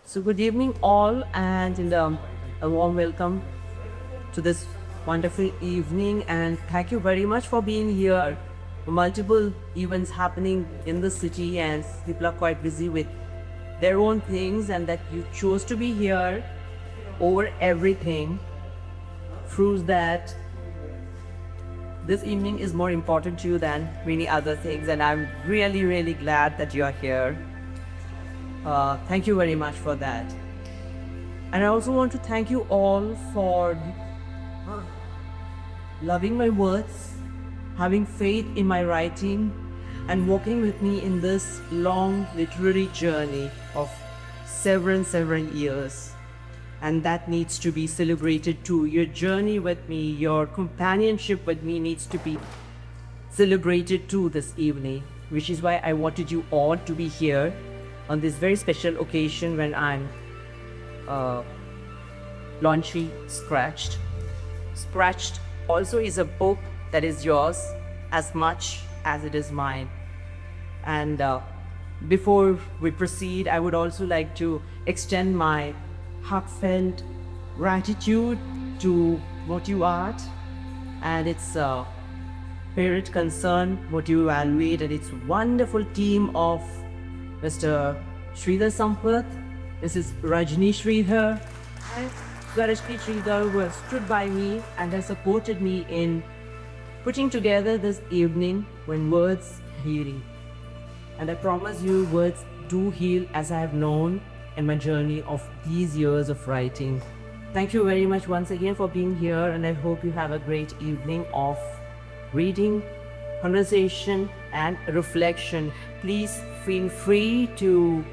So, good evening, all, and a warm welcome to this wonderful evening. And thank you very much for being here. Multiple events happening in the city, and people are quite busy with their own things, and that you chose to be here over everything proves that this evening is more important to you than many other things. And I'm really, really glad that you are here. Thank you very much for that. And I also want to thank you all for loving my words, having faith in my writing, and walking with me in this long literary journey of several years. And that needs to be celebrated too. Your journey with me, your companionship with me needs to be celebrated too this evening, which is why I wanted you all to be here on this very special occasion when I'm launching Scratched. Scratched also is a book that is yours as much as it is mine. And before we proceed, I would also like to extend my heartfelt gratitude to Motive Art and its parent concern, Motive Evaluate, and its wonderful team of Mr. Sridhar Sampath, Mrs. Rajni Sridhar, and Garashki Sridhar, who have stood by me and have supported me in putting together this evening when words heal. And I promise you, words do heal, as I have known in my journey of these years of writing. Thank you very much once again for being here, and I hope you have a great evening of reading, conversation, and reflection. Please feel free to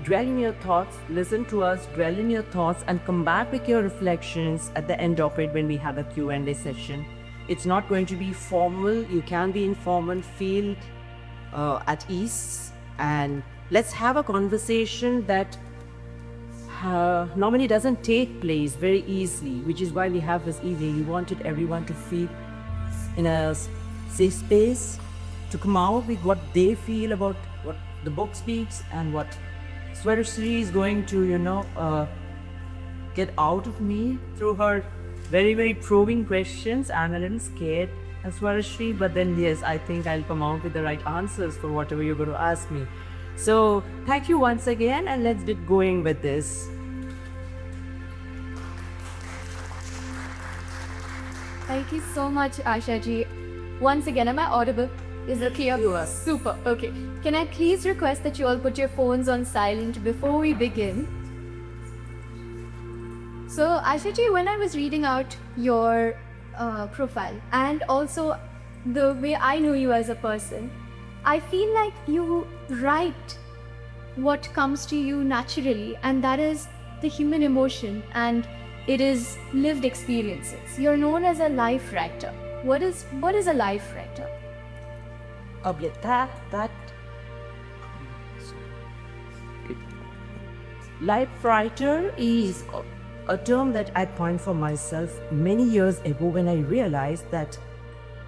dwell in your thoughts, listen to us, dwell in your thoughts, and come back with your reflections at the end of it when we have a Q&A session. It's not going to be formal. You can be informal, feel at ease, and let's have a conversation that normally doesn't take place very easily, which is why we have this evening. We wanted everyone to feel in a safe space, to come out with what they feel about what the book speaks and what Swarashri is going to, get out of me through her very probing questions. I'm a little scared as Swarashri, but then yes, I think I'll come out with the right answers for whatever you're going to ask me. So thank you once again, and let's get going with this. Thank you so much, Asha ji. Once again, am I audible? Is it clear? You are. Super. Okay. Can I please request that you all put your phones on silent before we begin? So, Asha ji, when I was reading out your profile and also the way I know you as a person, I feel like you write what comes to you naturally, and that is the human emotion, and it is lived experiences. You're known as a life writer. What is a life writer? That life writer is a term that I coined for myself many years ago when I realized that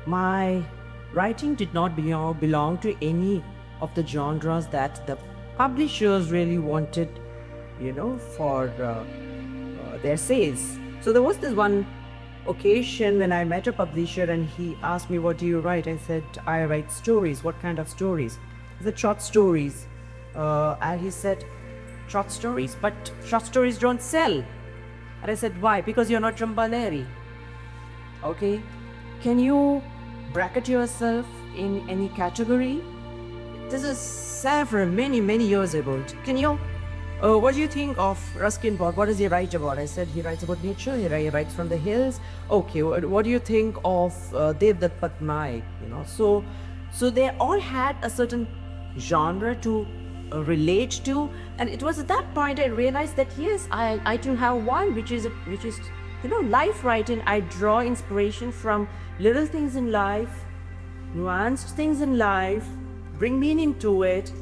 my writing did not belong to any of the genres that the publishers really wanted, for their sales. So there was this one occasion when I met a publisher and he asked me, "What do you write?" I said, "I write stories." "What kind of stories?" I said, "Short stories." And he said, "Short stories? But short stories don't sell." And I said, "Why?" "Because you're not from Baleri." Okay, can you bracket yourself in any category? This is many years ago. Can you what do you think of Ruskin Bond? What does he write about? I said, he writes about nature, he writes from the hills. Okay, what do you think of Devdutt Patnaik? So they all had a certain genre to relate to, and it was at that point I realized that yes, I too have one, which is life writing. I draw inspiration from little things in life, nuanced things in life, bring meaning to it,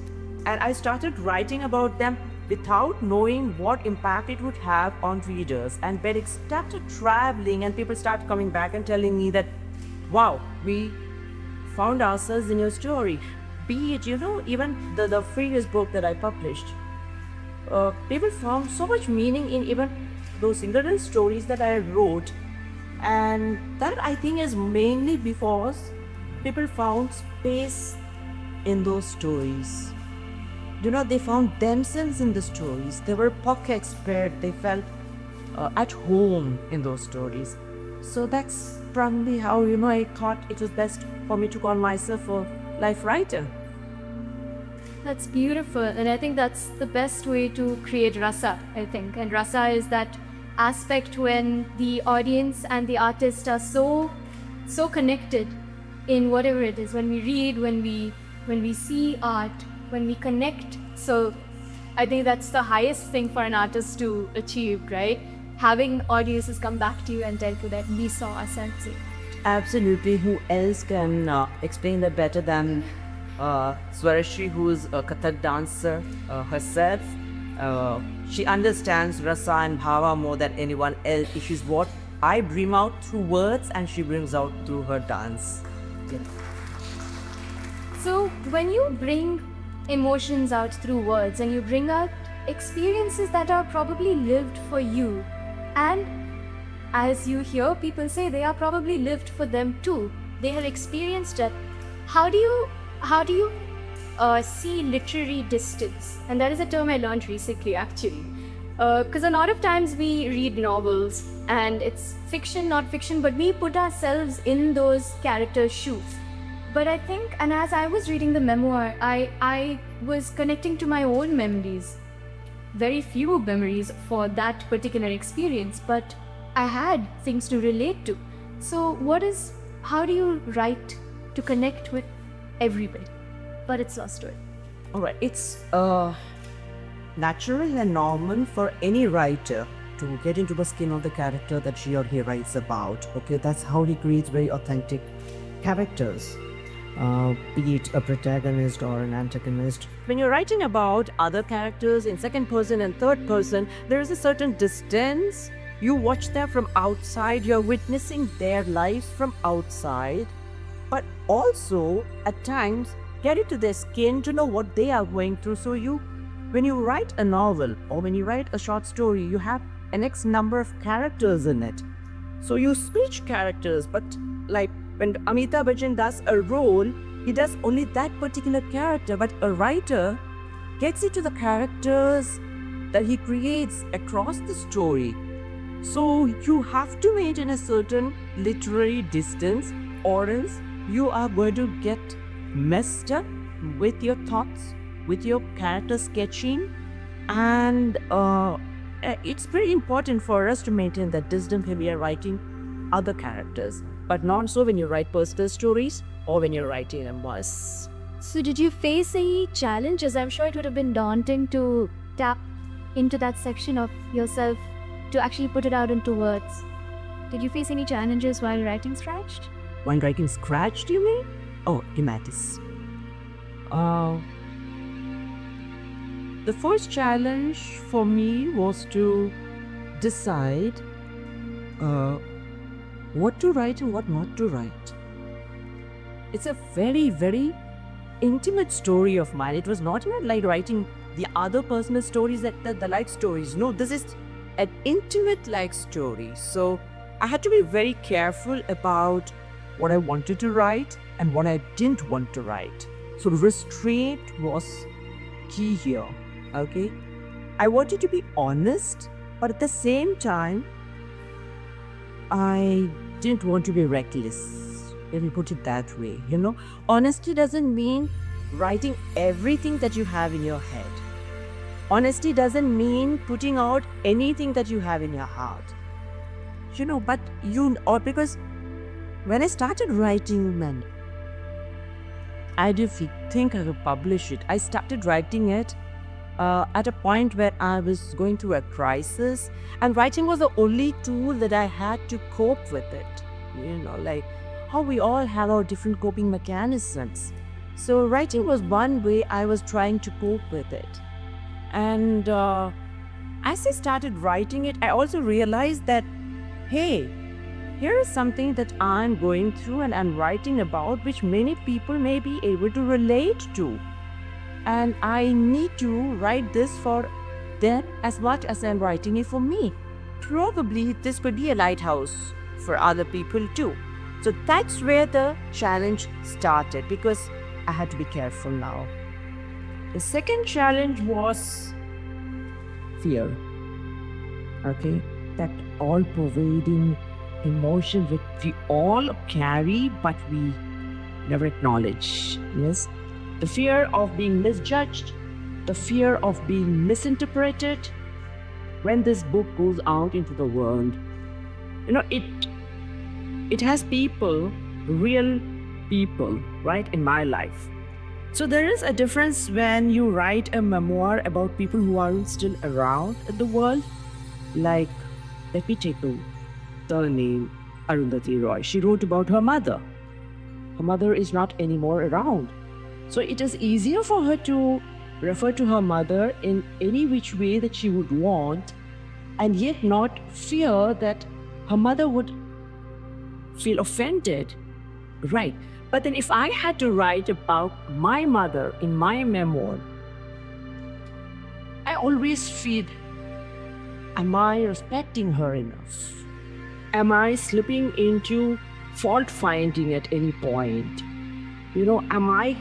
and I started writing about them without knowing what impact it would have on readers. And when it started traveling and people started coming back and telling me that, wow, we found ourselves in your story. Be it, even the previous book that I published, people found so much meaning in even those single stories that I wrote. And that I think is mainly because people found space in those stories. They found themselves in the stories. There were pockets where they felt at home in those stories. So that's probably how, I thought it was best for me to call myself a life writer. That's beautiful, and I think that's the best way to create rasa, I think. And rasa is that aspect when the audience and the artist are so connected in whatever it is. When we read, when we see art, when we connect. So I think that's the highest thing for an artist to achieve, right? Having audiences come back to you and tell you that we saw ourselves in. Absolutely. Who else can explain that better than Swarashri, who is a Kathak dancer herself? She understands rasa and bhava more than anyone else. It is what I bring out through words and she brings out through her dance. Yeah. So when you bring emotions out through words and you bring out experiences that are probably lived for you, and as you hear people say, they are probably lived for them too. They have experienced it. How do you see literary distance? And that is a term I learned recently, actually. Because a lot of times we read novels and it's fiction, not fiction, but we put ourselves in those characters' shoes. But I think, and as I was reading the memoir, I was connecting to my own memories. Very few memories for that particular experience, but I had things to relate to. So how do you write to connect with everybody? But it's lost to it. All right. It's natural and normal for any writer to get into the skin of the character that she or he writes about. Okay, that's how he creates very authentic characters. Be it a protagonist or an antagonist. When you're writing about other characters in second person and third person, there is a certain distance. You watch them from outside, you're witnessing their lives from outside, but also at times get into their skin to know what they are going through. So when you write a novel or when you write a short story, you have an X number of characters in it. So you switch characters, but like when Amitabh Bachchan does a role, he does only that particular character, but a writer gets into the characters that he creates across the story. So you have to maintain a certain literary distance, or else you are going to get messed up with your thoughts, with your character sketching, and it's very important for us to maintain that distance when we are writing other characters, but not so when you write personal stories or when you're writing memoirs. So did you face any challenges? I'm sure it would have been daunting to tap into that section of yourself to actually put it out into words. Did you face any challenges while writing Scratched? When writing Scratched, you mean? Oh, Hematis. The first challenge for me was to decide what to write and what not to write. It's a very, very intimate story of mine. It was not even like writing the other personal stories, the life stories. No, this is an intimate life story. So I had to be very careful about what I wanted to write and what I didn't want to write. So restraint was key here. Okay, I wanted to be honest, but at the same time, I didn't want to be reckless. Let me put it that way. Honesty doesn't mean writing everything that you have in your head. Honesty doesn't mean putting out anything that you have in your heart. Because when I started writing, man, I didn't think I would publish it. I started writing it at a point where I was going through a crisis, and writing was the only tool that I had to cope with it. Like how we all have our different coping mechanisms. So writing was one way I was trying to cope with it. And as I started writing it, I also realized that, hey, here is something that I'm going through and I'm writing about, which many people may be able to relate to. And I need to write this for them as much as I'm writing it for me. Probably this could be a lighthouse for other people too. So that's where the challenge started, because I had to be careful now. The second challenge was fear. Okay, that all pervading emotion which we all carry but we never acknowledge. Yes, the fear of being misjudged, the fear of being misinterpreted when this book goes out into the world. It has people, real people, right, in my life. So there is a difference when you write a memoir about people who aren't still around in the world. Like, let me take the name Arundhati Roy. She wrote about her mother. Her mother is not anymore around. So it is easier for her to refer to her mother in any which way that she would want, and yet not fear that her mother would feel offended. Right. But then if I had to write about my mother in my memoir, I always feel, am I respecting her enough? Am I slipping into fault finding at any point? Am I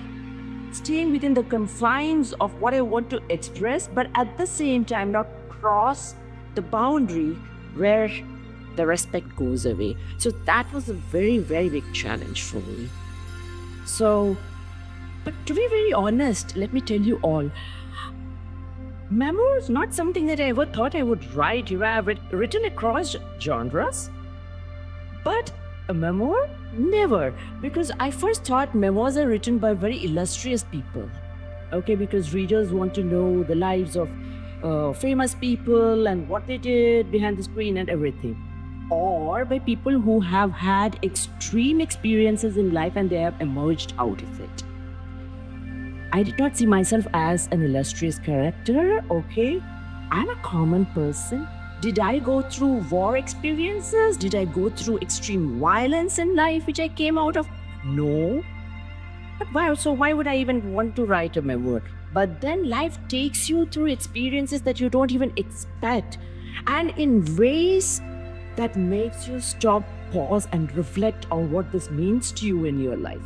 staying within the confines of what I want to express, but at the same time not cross the boundary where the respect goes away? So that was a very, very big challenge for me. So, but to be very honest, let me tell you all, memoir is not something that I ever thought I would write. I've written across genres, but a memoir? Never. Because I first thought memoirs are written by very illustrious people. Okay, because readers want to know the lives of famous people and what they did behind the screen and everything. Or by people who have had extreme experiences in life and they have emerged out of it. I did not see myself as an illustrious character, okay? I'm a common person. Did I go through war experiences? Did I go through extreme violence in life which I came out of? No. But why? So why would I even want to write a memoir? But then life takes you through experiences that you don't even expect, and in ways that makes you stop, pause, and reflect on what this means to you in your life.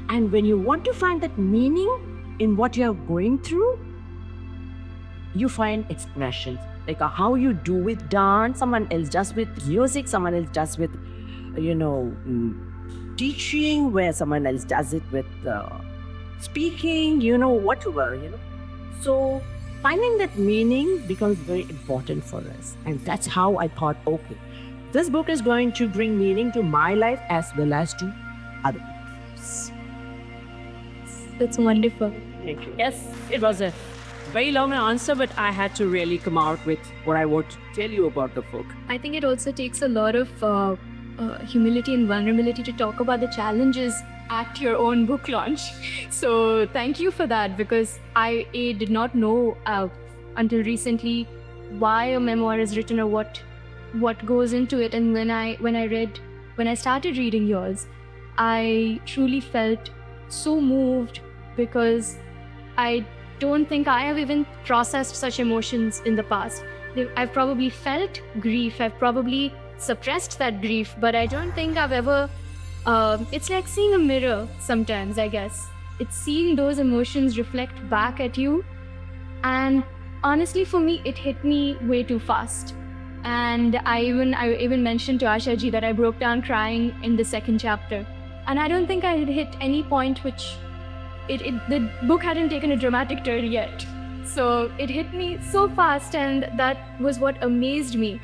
And when you want to find that meaning in what you are going through, you find expressions. Like how you do with dance, someone else does with music, someone else does with, teaching, where someone else does it with speaking, whatever. So finding that meaning becomes very important for us. And that's how I thought, okay, this book is going to bring meaning to my life as well as to other people's. That's wonderful. Thank you. Yes, it was a very long answer, but I had to really come out with what I want to tell you about the book. I think it also takes a lot of humility and vulnerability to talk about the challenges at your own book launch. So thank you for that, because I did not know until recently why a memoir is written or what goes into it. And when I started reading yours, I truly felt so moved, because I don't think I have even processed such emotions in the past. I've probably felt grief, I've probably suppressed that grief, but I don't think I've ever it's like seeing a mirror sometimes, I guess. It's seeing those emotions reflect back at you. And honestly, for me, it hit me way too fast. And I even mentioned to Asha ji that I broke down crying in the second chapter. And I don't think I had hit any point which the book hadn't taken a dramatic turn yet. So it hit me so fast, and that was what amazed me.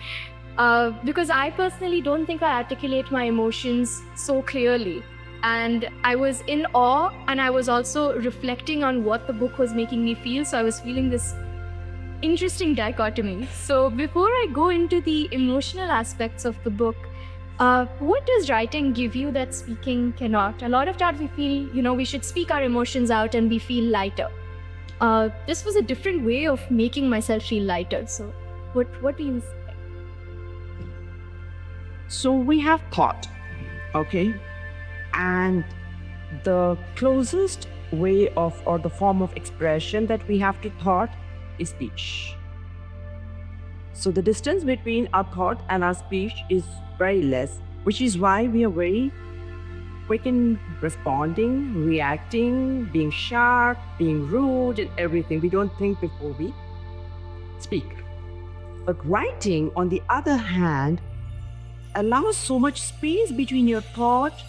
Because I personally don't think I articulate my emotions so clearly. And I was in awe, and I was also reflecting on what the book was making me feel. So I was feeling this interesting dichotomy. So before I go into the emotional aspects of the book, what does writing give you that speaking cannot? A lot of times we feel, we should speak our emotions out and we feel lighter. This was a different way of making myself feel lighter. So what do you think? So we have thought, okay? And the closest way of, or the form of expression that we have to thought is speech. So the distance between our thought and our speech is very less, which is why we are very quick in responding, reacting, being sharp, being rude, and everything. We don't think before we speak. But writing, on the other hand, allows so much space between your thought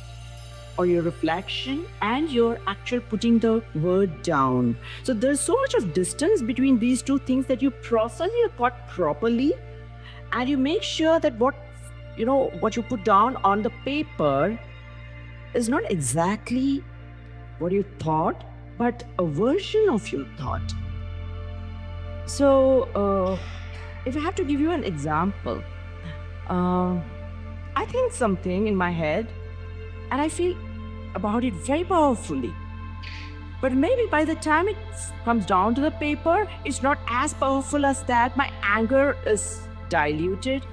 or your reflection and your actual putting the word down. So there's so much of distance between these two things that you process your thought properly, and you make sure that what you put down on the paper is not exactly what you thought, but a version of your thought. So if I have to give you an example, I think something in my head and I feel about it very powerfully. But maybe by the time it comes down to the paper, it's not as powerful as that. My anger is diluted,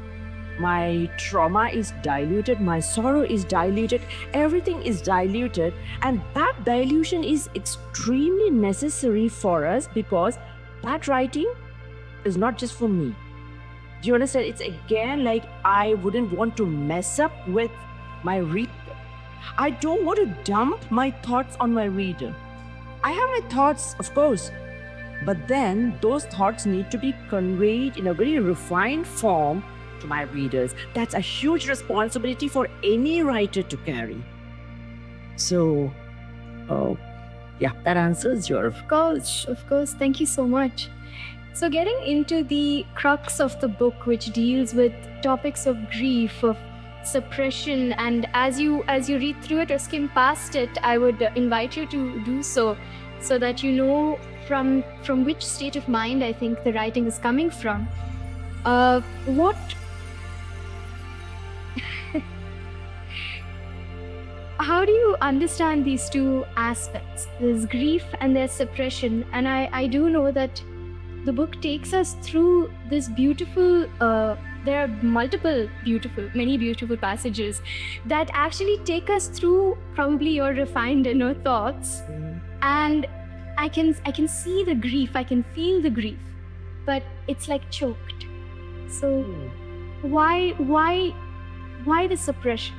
my trauma is diluted, my sorrow is diluted, everything is diluted. And that dilution is extremely necessary for us because that writing is not just for me. Do you understand? It's again like I wouldn't want to mess up with my reader. I don't want to dump my thoughts on my reader. I have my thoughts, of course, but then those thoughts need to be conveyed in a very refined form to my readers. That's a huge responsibility for any writer to carry. So, that answers your. Of course. Thank you so much. So getting into the crux of the book, which deals with topics of grief, of suppression, and as you read through it or skim past it, I would invite you to do so that you know from which state of mind I think the writing is coming from. What how do you understand these two aspects? There's grief and there's suppression, and I do know that the book takes us through this beautiful there are many beautiful passages that actually take us through probably your refined inner thoughts. And I can see the grief, I can feel the grief, but it's like choked. So why the suppression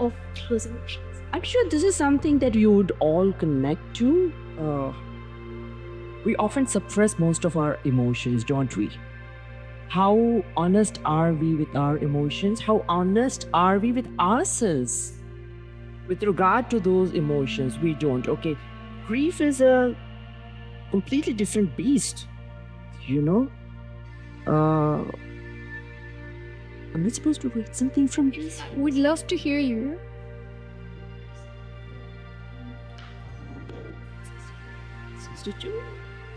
of those emotions? I'm sure this is something that you would all connect to. We often suppress most of our emotions, don't we? How honest are we with our emotions? How honest are we with ourselves? With regard to those emotions, we don't. Okay, grief is a completely different beast, you know? Am I supposed to read something from this? Would love to hear you.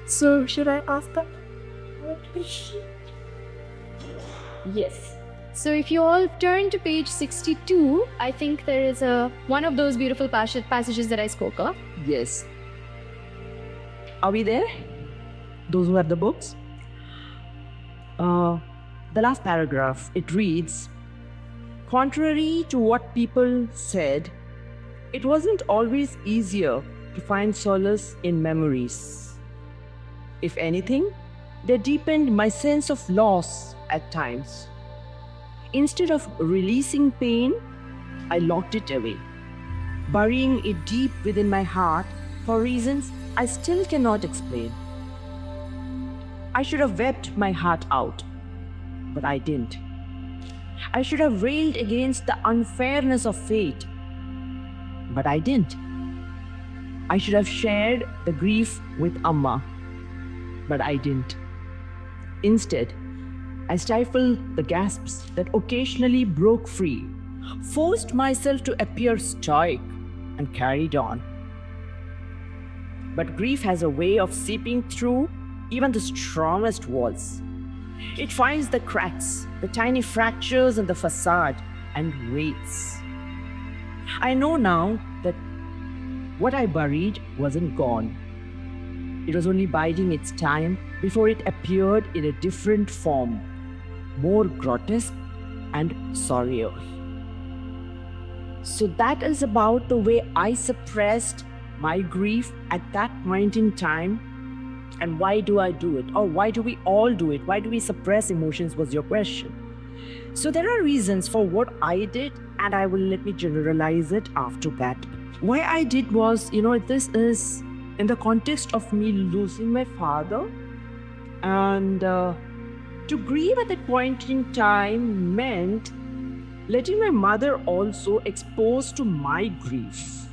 So should I ask that? Yes. So if you all turn to page 62, I think there is one of those beautiful passages that I spoke of. Yes. Are we there? Those who have the books? The last paragraph, it reads, contrary to what people said, it wasn't always easier to find solace in memories. If anything, they deepened my sense of loss at times. Instead of releasing pain, I locked it away, burying it deep within my heart for reasons I still cannot explain. I should have wept my heart out, but I didn't. I should have railed against the unfairness of fate, but I didn't. I should have shared the grief with Amma, but I didn't. Instead, I stifled the gasps that occasionally broke free, forced myself to appear stoic, and carried on. But grief has a way of seeping through even the strongest walls. It finds the cracks, the tiny fractures in the facade, and waits. I know now that what I buried wasn't gone. It was only biding its time before it appeared in a different form, more grotesque and sorrier. So that is about the way I suppressed my grief at that point in time, And why do I do it? Or why do we all do it? Why do we suppress emotions was your question. So there are reasons for what I did, and I will let me generalize it after that. Why I did was, this is in the context of me losing my father, and to grieve at that point in time meant letting my mother also exposed to my grief.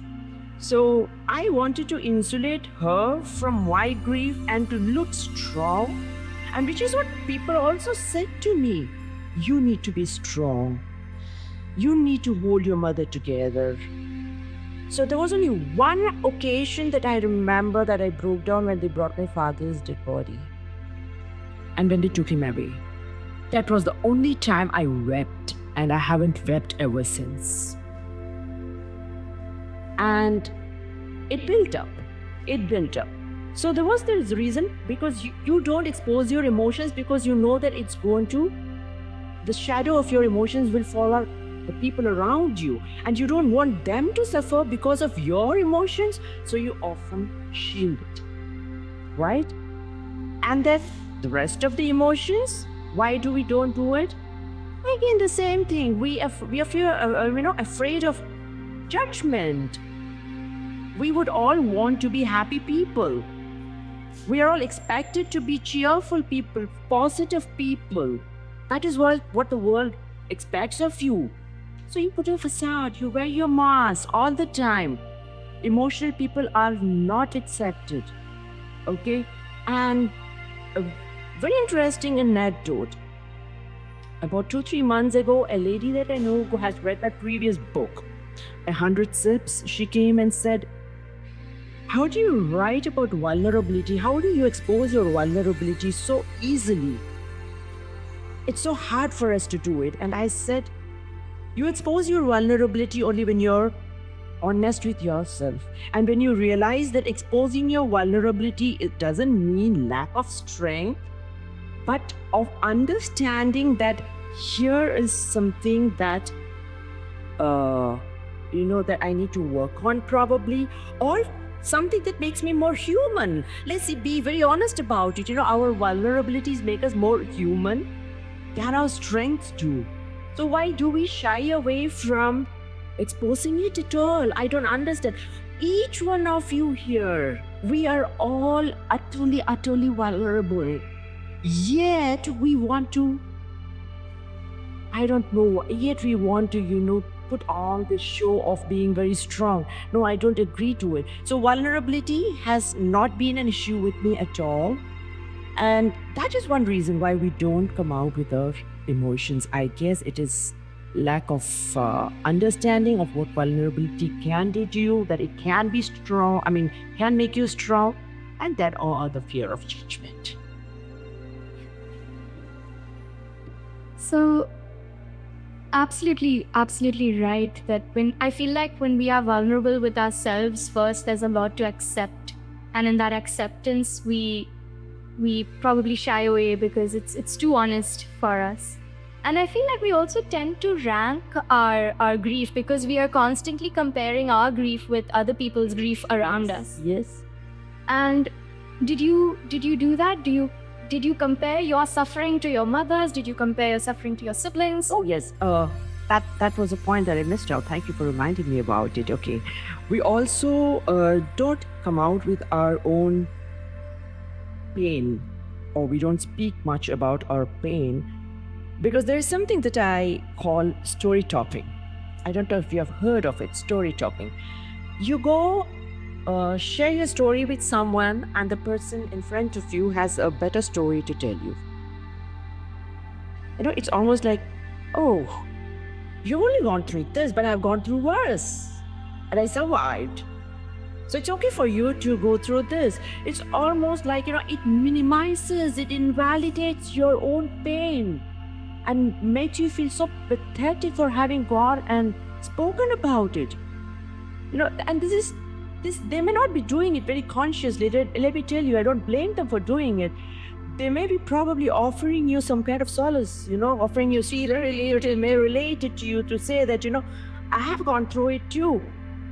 So I wanted to insulate her from my grief and to look strong, and which is what people also said to me. You need to be strong. You need to hold your mother together. So there was only one occasion that I remember that I broke down when they brought my father's dead body. And when they took him away. That was the only time I wept, and I haven't wept ever since. And it built up. So there was this reason, because you don't expose your emotions because you know that it's going to, the shadow of your emotions will fall on the people around you, and you don't want them to suffer because of your emotions, so you often shield it, right? And then the rest of the emotions, why do we don't do it? Again, the same thing. We are afraid of judgment. We would all want to be happy people. We are all expected to be cheerful people, positive people. That is what the world expects of you. So you put a facade, you wear your mask all the time. Emotional people are not accepted. Okay? And a very interesting anecdote. About 2-3 months ago, a lady that I know who has read my previous book, 100 Sips, she came and said, how do you write about vulnerability? How do you expose your vulnerability so easily? It's so hard for us to do it. And I said, you expose your vulnerability only when you're honest with yourself. And when you realize that exposing your vulnerability, it doesn't mean lack of strength, but of understanding that here is something that, that I need to work on probably, or something that makes me more human. Let's be very honest about it. Our vulnerabilities make us more human than our strengths do. So why do we shy away from exposing it at all? I don't understand. Each one of you here, we are all utterly vulnerable. Yet we want to, put on the show of being very strong. No, I don't agree to it. So vulnerability has not been an issue with me at all. And that is one reason why we don't come out with our emotions. I guess it is lack of understanding of what vulnerability can do to you, that it can be strong, can make you strong, and that or the fear of judgment. So, absolutely right that when we are vulnerable with ourselves first, there's a lot to accept. And in that acceptance, we probably shy away because it's too honest for us. And I feel like we also tend to rank our grief because we are constantly comparing our grief with other people's grief around us. Yes. And did you do that? Did you compare your suffering to your mother's? Did you compare your suffering to your siblings? Oh, yes. That was a point that I missed out. Thank you for reminding me about it. Okay. We also don't come out with our own pain, or we don't speak much about our pain, because there is something that I call story topping. I don't know if you have heard of it, story topping. You go share your story with someone, and the person in front of you has a better story to tell you. It's almost like, oh, you've only gone through this, but I've gone through worse, and I survived. So it's okay for you to go through this. It's almost like, it minimizes, it invalidates your own pain and makes you feel so pathetic for having gone and spoken about it. And this, they may not be doing it very consciously. Let me tell you, I don't blame them for doing it. They may be probably offering you some kind of solace, offering you, see, it may relate it to you to say that, I have gone through it too.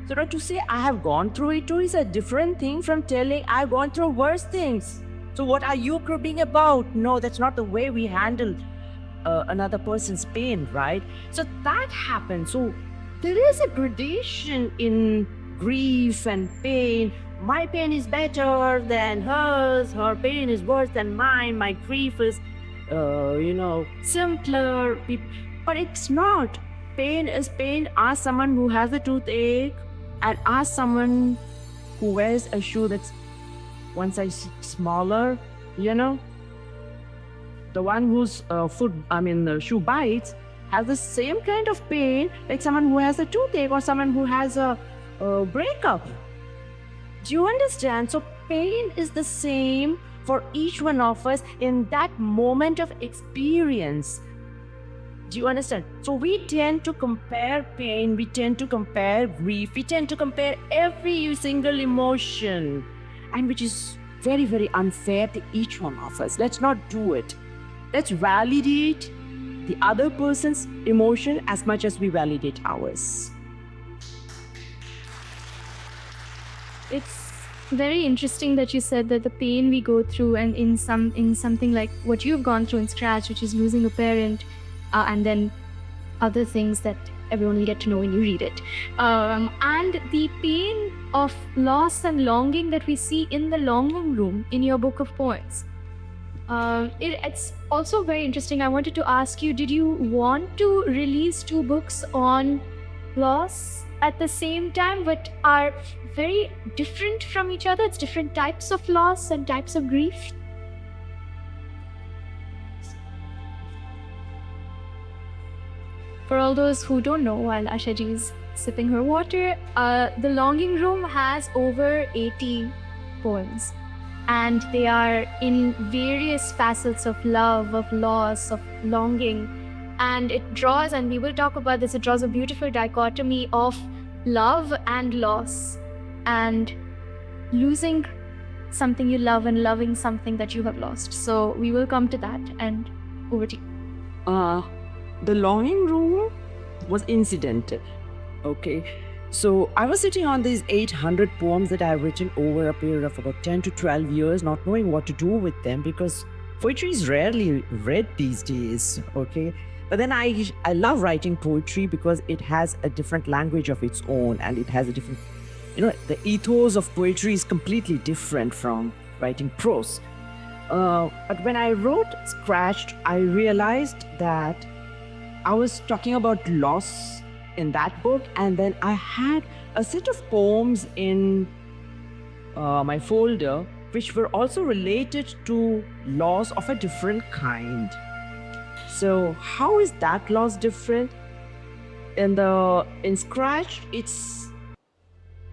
So to say I have gone through it too is a different thing from telling I've gone through worse things. So what are you cribbing about? No, that's not the way we handle another person's pain, right? So that happens. So there is a gradation in grief and pain. My pain is better than hers. Her pain is worse than mine. My grief is, simpler. But it's not. Pain is pain. Ask someone who has a toothache and ask someone who wears a shoe that's one size smaller, the one whose the shoe bites has the same kind of pain like someone who has a toothache or someone who has a breakup. Do you understand? So pain is the same for each one of us in that moment of experience. Do you understand? So we tend to compare pain, we tend to compare grief, we tend to compare every single emotion, and which is very, very unfair to each one of us. Let's not do it. Let's validate the other person's emotion as much as we validate ours. It's very interesting that you said that the pain we go through, and in something like what you've gone through in Scratch, which is losing a parent, and then other things that everyone will get to know when you read it, and the pain of loss and longing that we see in the longing room in your book of poems. It's also very interesting. I wanted to ask you, did you want to release two books on loss at the same time, but are very different from each other? It's different types of loss and types of grief. For all those who don't know, while Asha ji is sipping her water, the Longing Room has over 80 poems, and they are in various facets of love, of loss, of longing. And it draws, and we will talk about this, it draws a beautiful dichotomy of love and loss, and losing something you love and loving something that you have lost. So we will come to that, and over to you. The Longing Room was incidental. Okay. So I was sitting on these 800 poems that I've written over a period of about 10 to 12 years, not knowing what to do with them because poetry is rarely read these days. Okay. But then I love writing poetry because it has a different language of its own, and it has a different, the ethos of poetry is completely different from writing prose. But when I wrote Scratched, I realized that I was talking about loss in that book, and then I had a set of poems in my folder which were also related to loss of a different kind. So how is that loss different? In Scratch, it's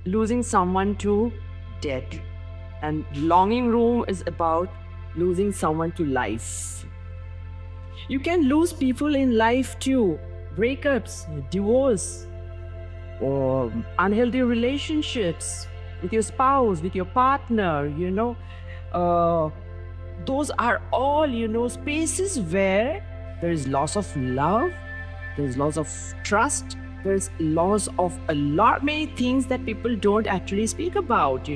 losing someone to death, and Longing Room is about losing someone to life. You can lose people in life too. Breakups, divorce, or unhealthy relationships with your spouse, with your partner, those are all, spaces where there is loss of love, there is loss of trust, there is loss of many things that people don't actually speak about,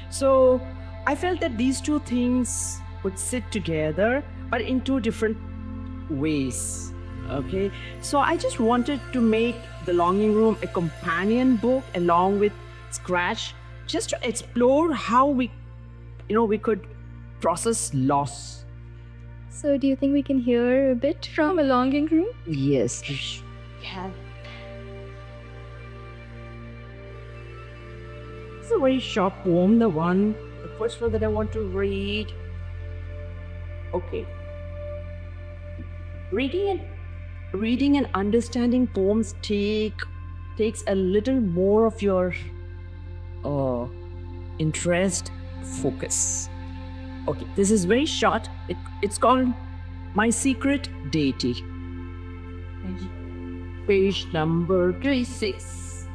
So I felt that these two things would sit together, but in two different ways. Okay, so I just wanted to make The Longing Room a companion book along with Scratch, just to explore how we could process loss. So do you think we can hear a bit from A Longing Room? Yes, yeah. It's a very short poem, the first one that I want to read. Okay. Reading and understanding poems takes a little more of your interest, focus. Okay, this is very short. It's called My Secret Deity. Page number 26.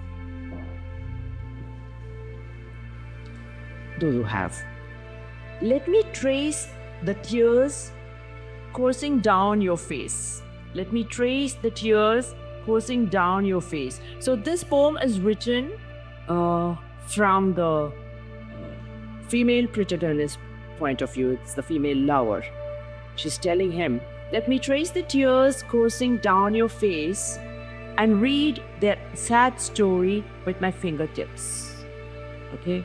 Those who have. Let me trace the tears coursing down your face. Let me trace the tears coursing down your face. So this poem is written from the female protagonist point of view, it's the female lover. She's telling him, let me trace the tears coursing down your face and read their sad story with my fingertips. Okay?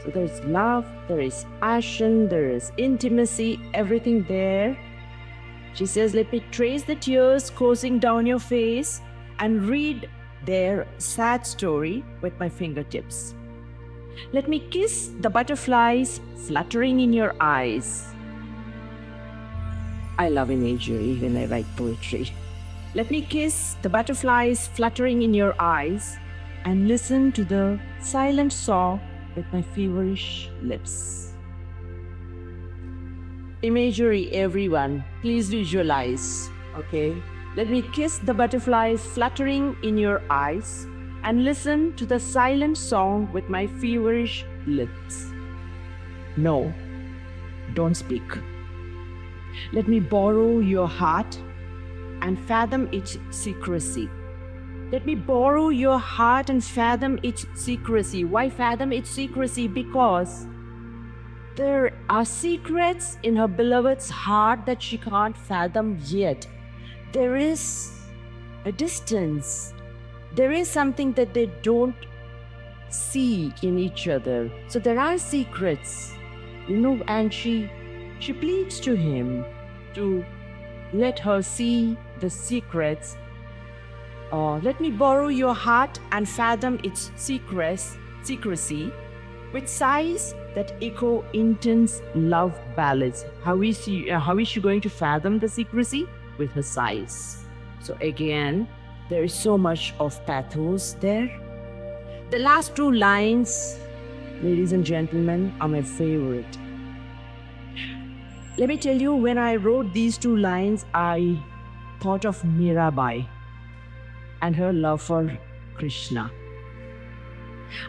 So there's love, there is passion, there is intimacy, everything there. She says, let me trace the tears coursing down your face and read their sad story with my fingertips. Let me kiss the butterflies fluttering in your eyes. I love imagery when I write poetry. Let me kiss the butterflies fluttering in your eyes and listen to the silent song with my feverish lips. Imagery, everyone, please visualize, okay? Let me kiss the butterflies fluttering in your eyes and listen to the silent song with my feverish lips. No, don't speak. Let me borrow your heart and fathom its secrecy. Let me borrow your heart and fathom its secrecy. Why fathom its secrecy? Because there are secrets in her beloved's heart that she can't fathom yet. There is a distance. There is something that they don't see in each other. So there are secrets, and she pleads to him to let her see the secrets. Let me borrow your heart and fathom its secrecy with sighs that echo intense love ballads. How is she going to fathom the secrecy? With her sighs. So again, there is so much of pathos there. The last two lines, ladies and gentlemen, are my favorite. Let me tell you, when I wrote these two lines, I thought of Mirabai and her love for Krishna.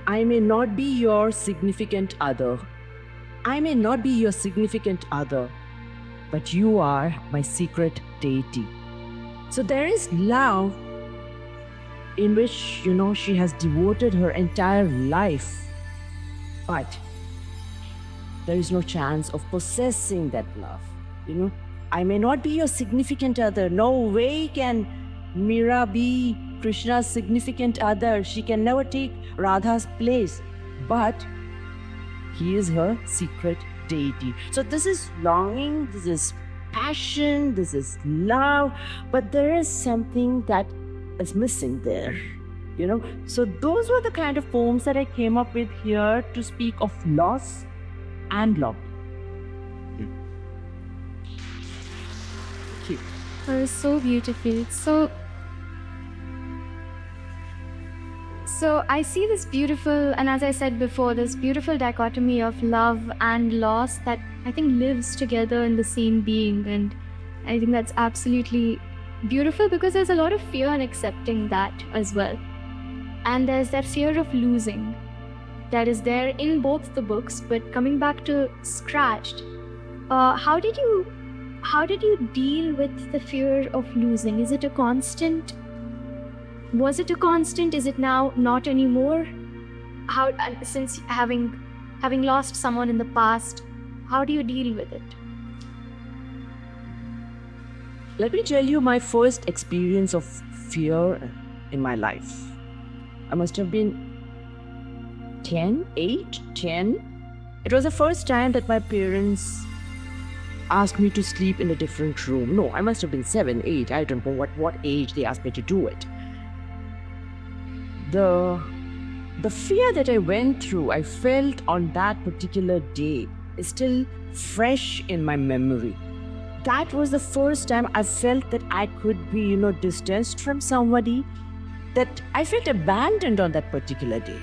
I may not be your significant other. I may not be your significant other, but you are my secret deity. So there is love in which, she has devoted her entire life. But there is no chance of possessing that love. I may not be your significant other. No way can Mira be Krishna's significant other. She can never take Radha's place. But he is her secret deity. So this is longing, this is passion, this is love, but there is something that is missing there. So those were the kind of poems that I came up with here to speak of loss and love. Thank you. That was so beautiful. So I see this beautiful, and as I said before, this beautiful dichotomy of love and loss that I think lives together in the same being. And I think that's absolutely beautiful because there's a lot of fear in accepting that as well. And there's that fear of losing that is there in both the books. But coming back to Scratched, how did you deal with the fear of losing? Is it a constant? Was it a constant? Is it now not anymore? How, since having lost someone in the past, how do you deal with it? Let me tell you my first experience of fear in my life. I must have been 10. It was the first time that my parents asked me to sleep in a different room. No, I must have been 7, 8. I don't know what age they asked me to do it. The fear that I went through, I felt on that particular day is still fresh in my memory. That was the first time I felt that I could be, distanced from somebody, that I felt abandoned on that particular day,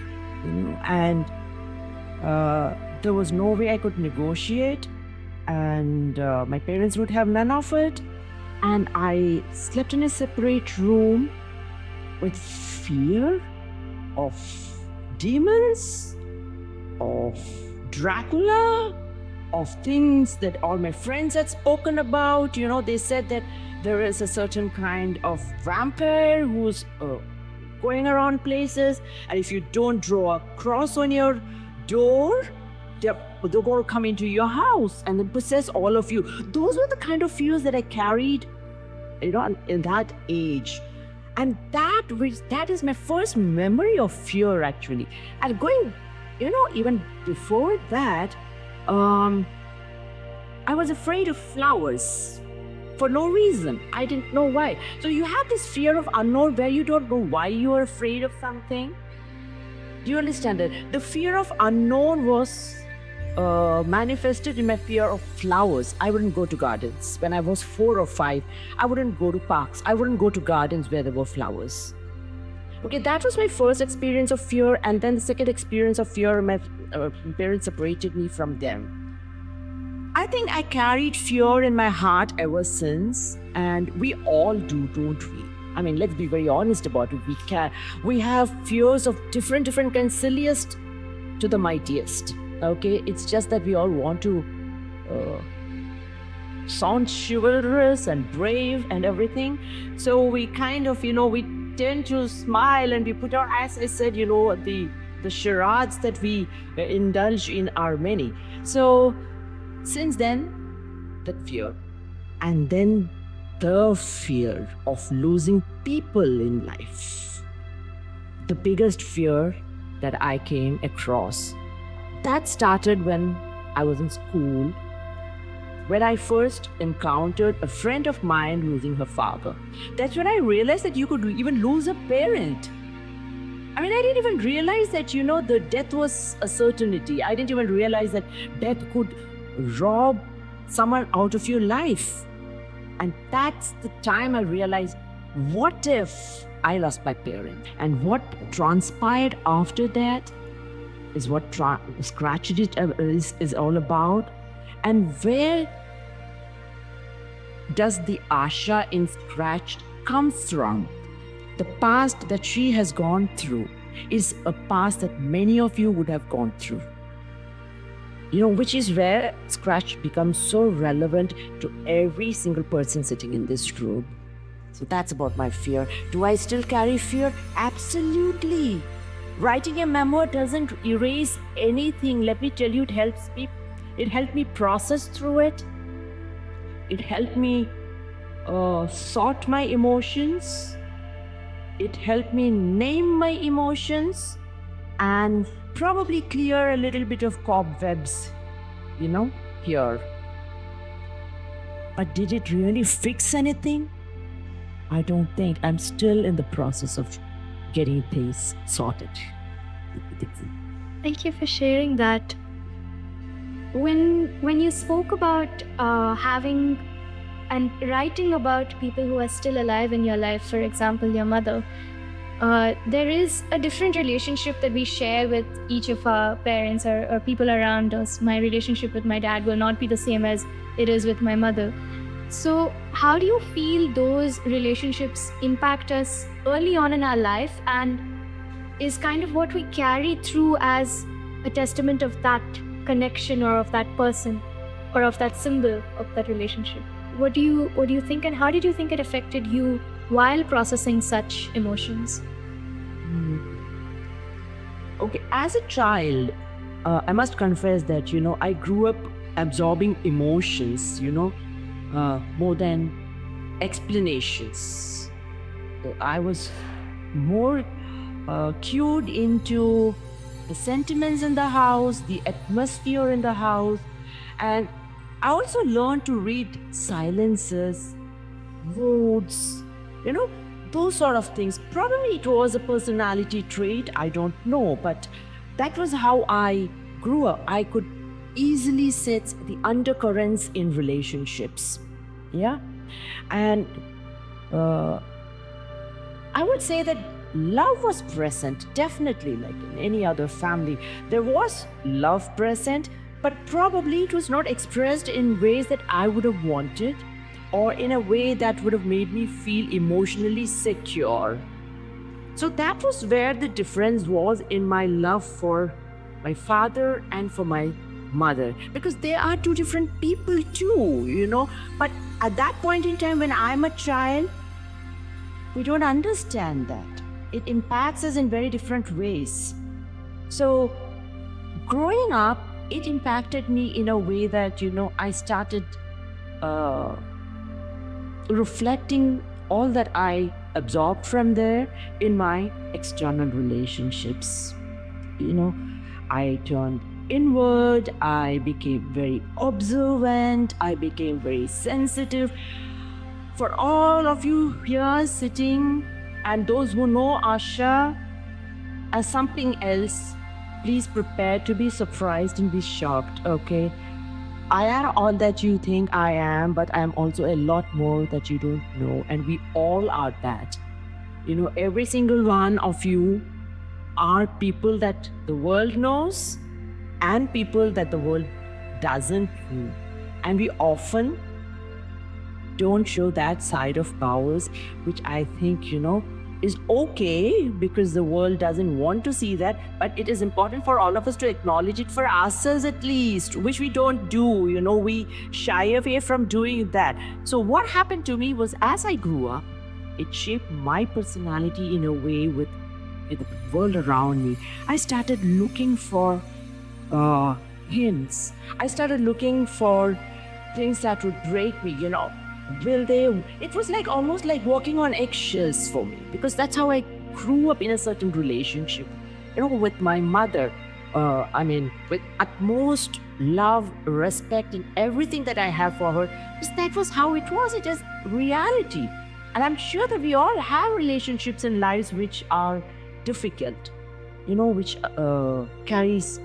and there was no way I could negotiate, and my parents would have none of it, and I slept in a separate room with fear of demons, of Dracula, of things that all my friends had spoken about. They said that there is a certain kind of vampire who's going around places, and if you don't draw a cross on your door, they're going to come into your house and then possess all of you. Those were the kind of fears that I carried, in that age. And that is my first memory of fear, actually. And going, even before that, I was afraid of flowers for no reason. I didn't know why. So you have this fear of unknown where you don't know why you are afraid of something. Do you understand that? The fear of unknown was manifested in my fear of flowers. I wouldn't go to gardens. When I was 4 or 5, I wouldn't go to parks. I wouldn't go to gardens where there were flowers. Okay, that was my first experience of fear. And then the second experience of fear, my parents separated me from them. I think I carried fear in my heart ever since. And we all do, don't we? I mean, let's be very honest about it. We have fears of different kinds, silliest to the mightiest. Okay, it's just that we all want to sound chivalrous and brave and everything. So we kind of, we tend to smile and we put our, as I said, the charades that we indulge in are many. So since then, that fear. And then the fear of losing people in life. The biggest fear that I came across. That started when I was in school, when I first encountered a friend of mine losing her father. That's when I realized that you could even lose a parent. I mean, I didn't even realize that, the death was a certainty. I didn't even realize that death could rob someone out of your life. And that's the time I realized, what if I lost my parent? And what transpired after that is what Scratched It is all about. And where does the Asha in Scratched comes from? The past that she has gone through is a past that many of you would have gone through. Which is where Scratch becomes so relevant to every single person sitting in this room. So that's about my fear. Do I still carry fear? Absolutely. Writing a memoir doesn't erase anything. Let me tell you, it helps me. It helped me process through it. It helped me sort my emotions. It helped me name my emotions and probably clear a little bit of cobwebs, here. But did it really fix anything? I don't think. I'm still in the process of getting things sorted. Thank you for sharing that. When you spoke about having and writing about people who are still alive in your life, for example, your mother, there is a different relationship that we share with each of our parents or people around us. My relationship with my dad will not be the same as it is with my mother. So how do you feel those relationships impact us early on in our life and is kind of what we carry through as a testament of that connection or of that person or of that symbol of that relationship? What do you think, and how did you think it affected you while processing such emotions? Okay, as a child, I must confess that, I grew up absorbing emotions, more than explanations. I was more cued into the sentiments in the house, the atmosphere in the house, and I also learned to read silences, moods, those sort of things. Probably it was a personality trait, I don't know, but that was how I grew up. I could easily sense the undercurrents in relationships. Yeah. And I would say that love was present, definitely, like in any other family. There was love present, but probably it was not expressed in ways that I would have wanted or in a way that would have made me feel emotionally secure. So that was where the difference was in my love for my father and for my mother, because they are two different people too, But at that point in time, when I'm a child, we don't understand that. It impacts us in very different ways. So growing up, it impacted me in a way that, I started uh, reflecting all that I absorbed from there in my external relationships. I turned inward, I became very observant, I became very sensitive. For all of you here sitting and those who know Asha as something else, please prepare to be surprised and be shocked, okay? I am all that you think I am, but I am also a lot more that you don't know, and we all are that. Every single one of you are people that the world knows and people that the world doesn't know. And we often don't show that side of ours, which I think, is okay because the world doesn't want to see that. But it is important for all of us to acknowledge it for ourselves at least, which we don't do. We shy away from doing that. So, what happened to me was as I grew up, it shaped my personality in a way with the world around me. I started looking for hints. I started looking for things that would break me, Will they? It was like almost like walking on eggshells for me because that's how I grew up in a certain relationship, with my mother. With utmost love, respect, and everything that I have for her, because that was how it was. It is reality. And I'm sure that we all have relationships in lives which are difficult, which carries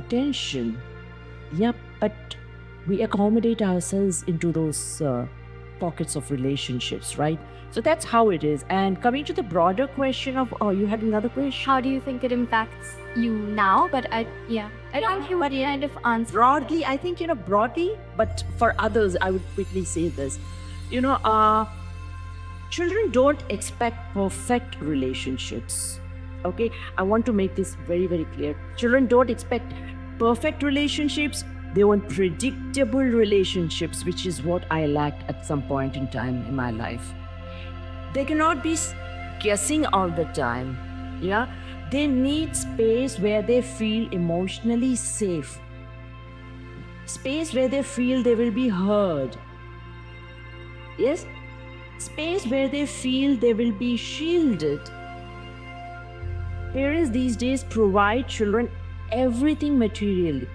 tension. Yep, but we accommodate ourselves into those pockets of relationships, right? So that's how it is. And coming to the broader question of, you had another question? How do you think it impacts you now? But I think you would kind of answer. Broadly, I think, broadly, but for others, I would quickly say this. Children don't expect perfect relationships. Okay? I want to make this very, very clear. Children don't expect perfect relationships. They want predictable relationships, which is what I lacked at some point in time in my life. They cannot be guessing all the time. Yeah? They need space where they feel emotionally safe. Space where they feel they will be heard. Yes? Space where they feel they will be shielded. Parents these days provide children everything materially.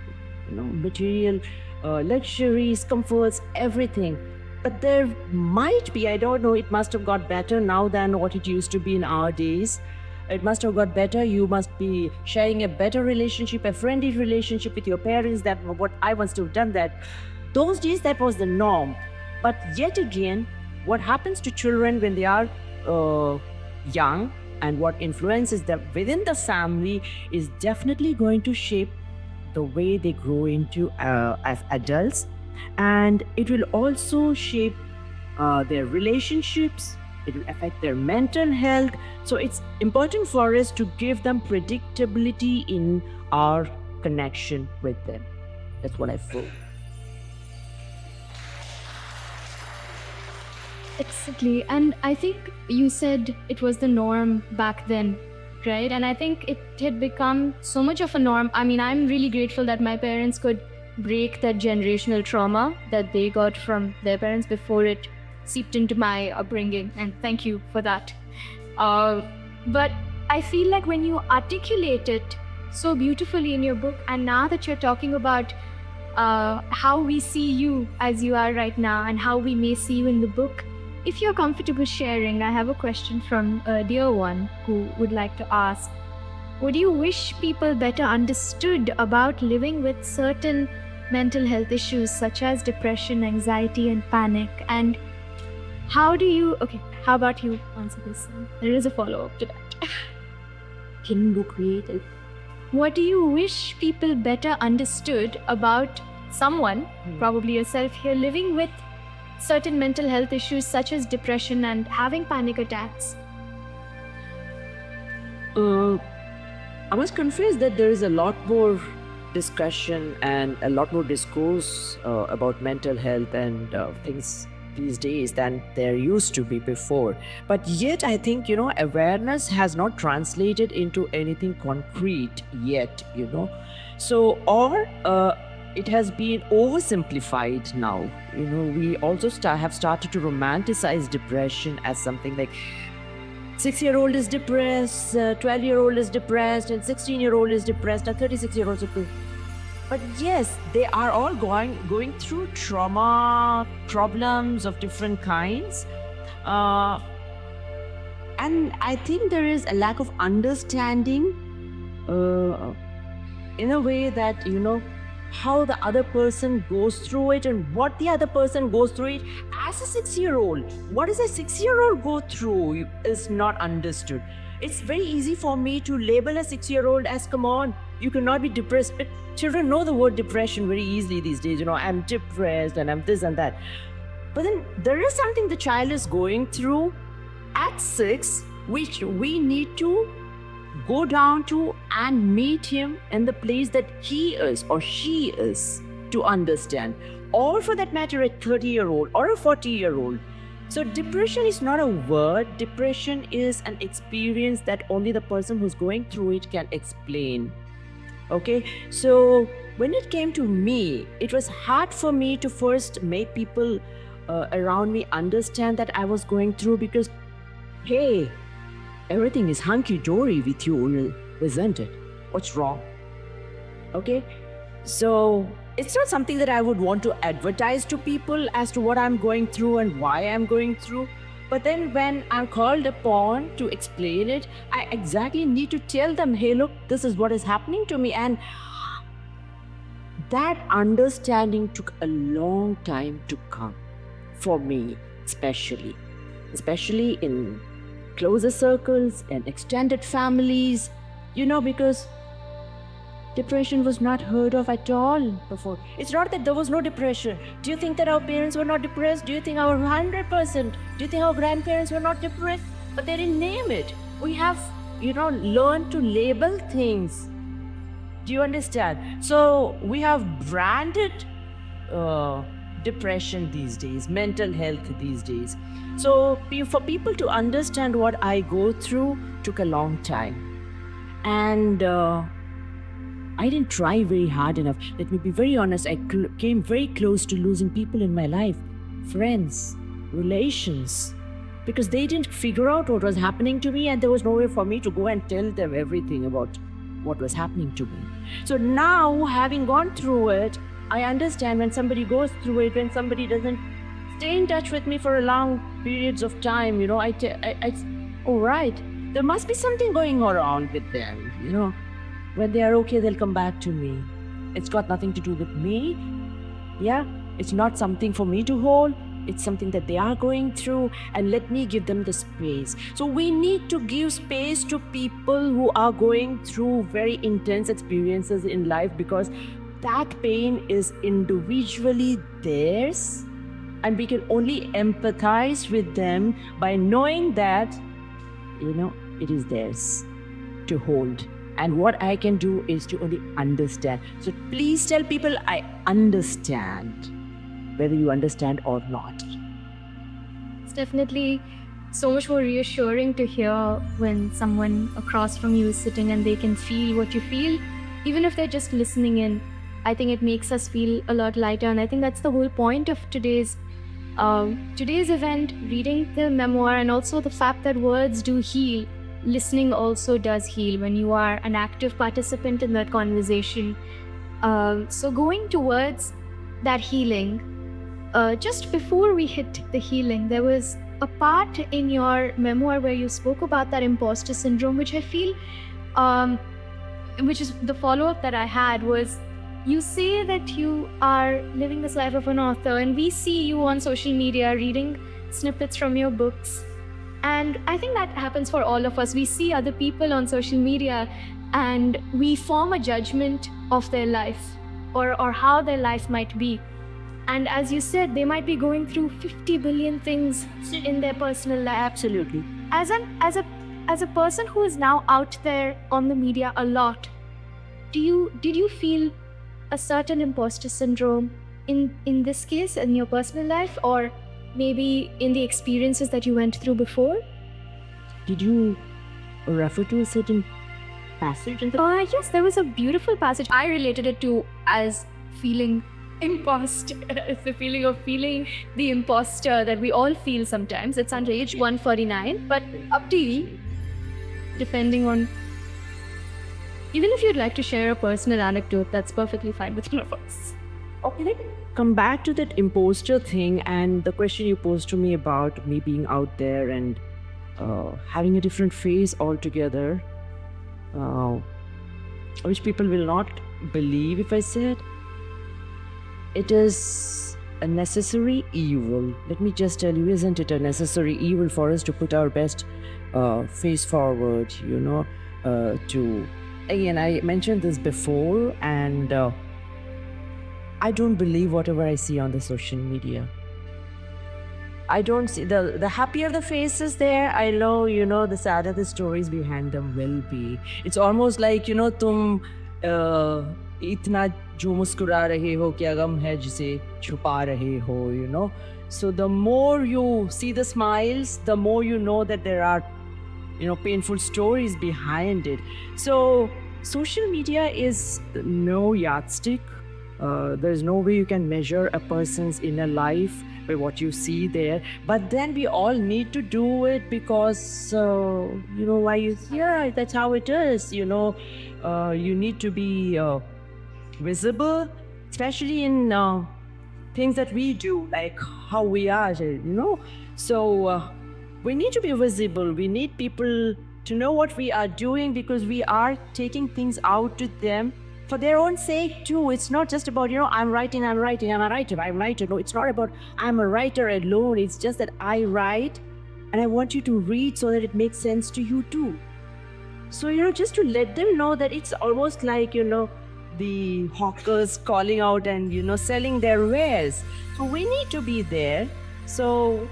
Material luxuries, comforts, everything. But there might be, I don't know, it must have got better now than what it used to be in our days. It must have got better. You must be sharing a better relationship, a friendly relationship with your parents. That what I must have done that. Those days, that was the norm. But yet again, what happens to children when they are young and what influences them within the family is definitely going to shape the way they grow into as adults, and it will also shape their relationships. It will affect their mental health. So it's important for us to give them predictability in our connection with them. That's what I feel. Exactly. And I think you said it was the norm back then, right? And I think it had become so much of a norm. I mean, I'm really grateful that my parents could break that generational trauma that they got from their parents before it seeped into my upbringing. And thank you for that. But I feel like when you articulate it so beautifully in your book, and now that you're talking about how we see you as you are right now and how we may see you in the book, if you're comfortable sharing, I have a question from a dear one who would like to ask, would you wish people better understood about living with certain mental health issues such as depression, anxiety, and panic? And how about you answer this? There is a follow-up to that. Can you go creative? What do you wish people better understood about someone, probably yourself here, living with certain mental health issues such as depression and having panic attacks? I must confess that there is a lot more discussion and a lot more discourse about mental health and things these days than there used to be before. But yet, I think, awareness has not translated into anything concrete yet, So, or it has been oversimplified now. We also have started to romanticize depression as something like 6-year-old is depressed, 12-year-old is depressed, and 16-year-old is depressed, and 36-year-old is depressed. But yes, they are all going through trauma, problems of different kinds. And I think there is a lack of understanding in a way that, how the other person goes through it and what the other person goes through it. As a 6-year-old, what does a 6-year-old go through is not understood. It's very easy for me to label a 6-year-old as, come on, you cannot be depressed. But children know the word depression very easily these days. I'm depressed and I'm this and that. But then there is something the child is going through at 6, which we need to go down to and meet him in the place that he is or she is to understand. Or for that matter, a 30-year-old or a 40-year-old. So depression is not a word. Depression is an experience that only the person who's going through it can explain. Okay, so when it came to me, it was hard for me to first make people around me understand that I was going through, because, hey, everything is hunky-dory with you, isn't it? What's wrong? Okay, so it's not something that I would want to advertise to people as to what I'm going through and why I'm going through. But then when I'm called upon to explain it, I exactly need to tell them, hey, look, this is what is happening to me. And that understanding took a long time to come for me, especially in closer circles and extended families, because depression was not heard of at all before. It's not that there was no depression. Do you think that our parents were not depressed? Do you think our 100%? Do you think our grandparents were not depressed? But they didn't name it. We have, learned to label things. Do you understand? So we have branded depression these days, mental health these days. So for people to understand what I go through took a long time. And I didn't try very hard enough. Let me be very honest. I came very close to losing people in my life, friends, relations, because they didn't figure out what was happening to me, and there was no way for me to go and tell them everything about what was happening to me. So now, having gone through it, I understand when somebody goes through it, when somebody doesn't stay in touch with me for a long periods of time, all right, there must be something going around with them, When they are okay, they'll come back to me. It's got nothing to do with me. Yeah, it's not something for me to hold. It's something that they are going through, and let me give them the space. So we need to give space to people who are going through very intense experiences in life, because that pain is individually theirs, and we can only empathize with them by knowing that, it is theirs to hold. And what I can do is to only understand. So please tell people I understand, whether you understand or not. It's definitely so much more reassuring to hear when someone across from you is sitting and they can feel what you feel, even if they're just listening in. I think it makes us feel a lot lighter, and I think that's the whole point of today's event, reading the memoir, and also the fact that words do heal. Listening also does heal when you are an active participant in that conversation. So going towards that healing, just before we hit the healing, there was a part in your memoir where you spoke about that imposter syndrome, which I feel, which is the follow-up that I had, was you say that you are living this life of an author, and we see you on social media reading snippets from your books. And I think that happens for all of us. We see other people on social media and we form a judgment of their life or how their life might be. And as you said, they might be going through 50 billion things in their personal life. Absolutely. As a person who is now out there on the media a lot, did you feel a certain imposter syndrome in this case in your personal life, or maybe in the experiences that you went through before. Did you refer to a certain passage in the Yes, there was a beautiful passage. I related it to as feeling imposter. It's the feeling of feeling the imposter that we all feel sometimes. It's on page 149, but up to you, depending on. Even if you'd like to share a personal anecdote, that's perfectly fine with all of us. Okay, let me come back to that imposter thing and the question you posed to me about me being out there and having a different face altogether, uh, which people will not believe if I said it is a necessary evil. Let me just tell you, isn't it a necessary evil for us to put our best face forward, to. Again, I mentioned this before, and I don't believe whatever I see on the social media. I don't see the happier the faces there. I know, the sadder the stories behind them will be. It's almost like, तुम इतना जो मुस्कुरा रहे हो क्या गम है जिसे छुपा रहे हो, So the more you see the smiles, the more you know that there are painful stories behind it. So social media is no yardstick. There's no way you can measure a person's inner life by what you see there. But then we all need to do it because, why? Yeah, that's how it is. You need to be visible, especially in things that we do, like how we are, So we need to be visible. We need people to know what we are doing because we are taking things out to them for their own sake too. It's not just about, I'm writing, I'm a writer. No, it's not about I'm a writer alone. It's just that I write and I want you to read so that it makes sense to you too. So, just to let them know that it's almost like, the hawkers calling out and, selling their wares. So we need to be there. So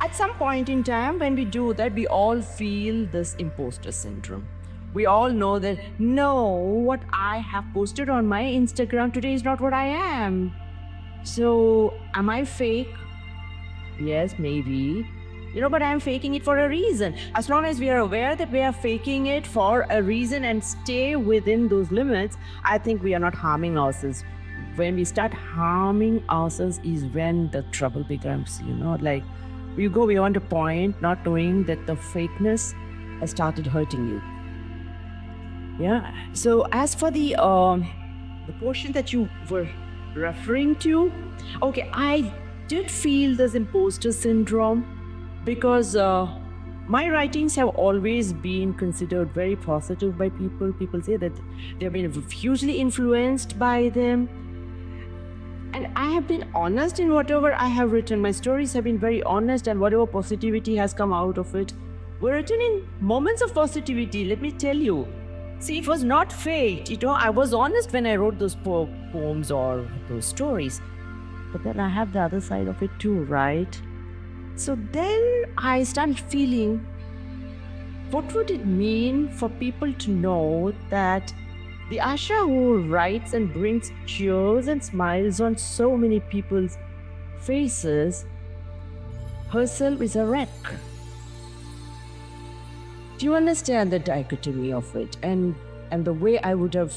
at some point in time, when we do that, we all feel this imposter syndrome. We all know that, no, what I have posted on my Instagram today is not what I am. So, am I fake? Yes, maybe. But I'm faking it for a reason. As long as we are aware that we are faking it for a reason and stay within those limits, I think we are not harming ourselves. When we start harming ourselves is when the trouble becomes, like you go beyond a point not knowing that the fakeness has started hurting you. Yeah. So as for the portion that you were referring to, okay, I did feel this imposter syndrome because my writings have always been considered very positive by people. People say that they've been hugely influenced by them. And I have been honest in whatever I have written. My stories have been very honest, and whatever positivity has come out of it were written in moments of positivity, let me tell you. See, it was not fake. I was honest when I wrote those poems or those stories. But then I have the other side of it too, right? So then I started feeling, what would it mean for people to know that the Asha who writes and brings cheers and smiles on so many people's faces herself is a wreck? Do you understand the dichotomy of it and the way I would have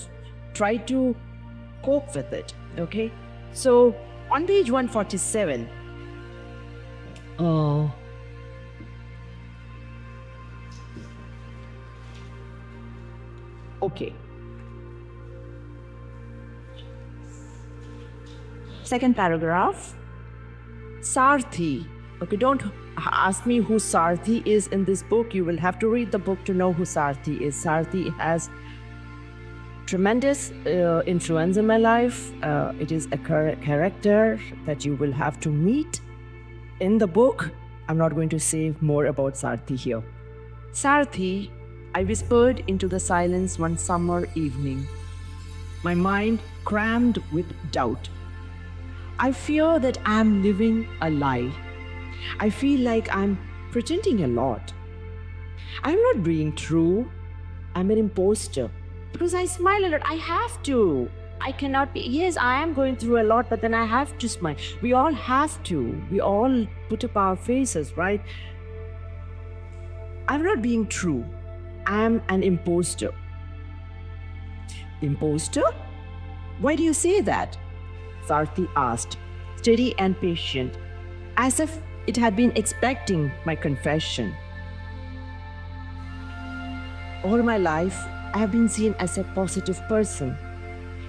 tried to cope with it? Okay, so on page 147, okay. Second paragraph, Sarthi. Okay, don't ask me who Sarthi is in this book. You will have to read the book to know who Sarthi is. Sarthi has tremendous influence in my life. It is a character that you will have to meet in the book. I'm not going to say more about Sarthi here. Sarthi, I whispered into the silence one summer evening, my mind crammed with doubt. I fear that I'm living a lie. I feel like I'm pretending a lot. I'm not being true. I'm an imposter. Because I smile a lot. I have to. I cannot be. Yes, I am going through a lot, but then I have to smile. We all have to. We all put up our faces, right? I'm not being true. I'm an imposter. Imposter? Why do you say that? Sarthi asked, steady and patient, as if it had been expecting my confession. All my life, I have been seen as a positive person.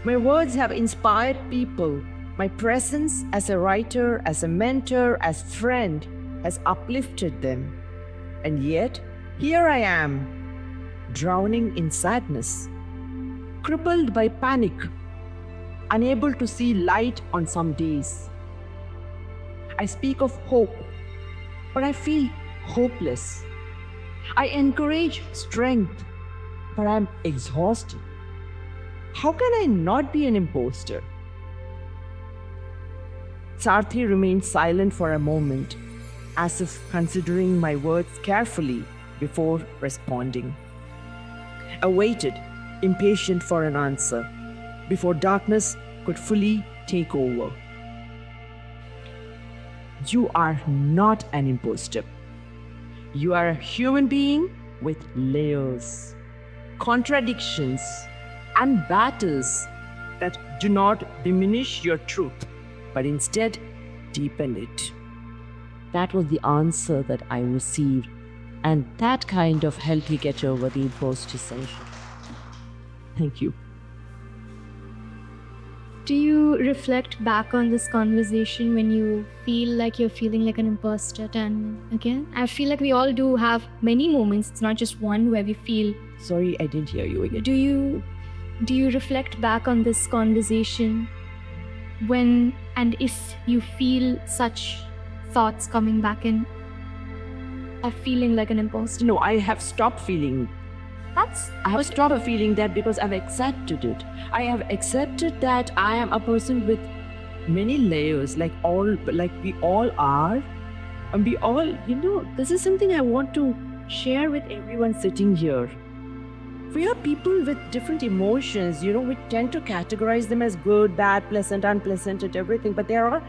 My words have inspired people. My presence as a writer, as a mentor, as friend has uplifted them. And yet, here I am, drowning in sadness, crippled by panic, unable to see light on some days. I speak of hope, but I feel hopeless. I encourage strength, but I'm exhausted. How can I not be an imposter? Sarthi remained silent for a moment, as if considering my words carefully before responding. I waited, impatient for an answer, before darkness could fully take over. You are not an imposter. You are a human being with layers, contradictions, and battles that do not diminish your truth, but instead deepen it. That was the answer that I received, and that kind of helped me get over the imposter syndrome. Thank you. Do you reflect back on this conversation when you feel like you're feeling like an imposter time again? I feel like we all do have many moments. It's not just one where we feel. Sorry, I didn't hear you again. Do you reflect back on this conversation when and if you feel such thoughts coming back in of feeling like an imposter? No, I have stopped feeling. I have stopped feeling that because I've accepted it. I have accepted that I am a person with many layers, like we all are. And we all, this is something I want to share with everyone sitting here. We are people with different emotions. We tend to categorize them as good, bad, pleasant, unpleasant, and everything. But there are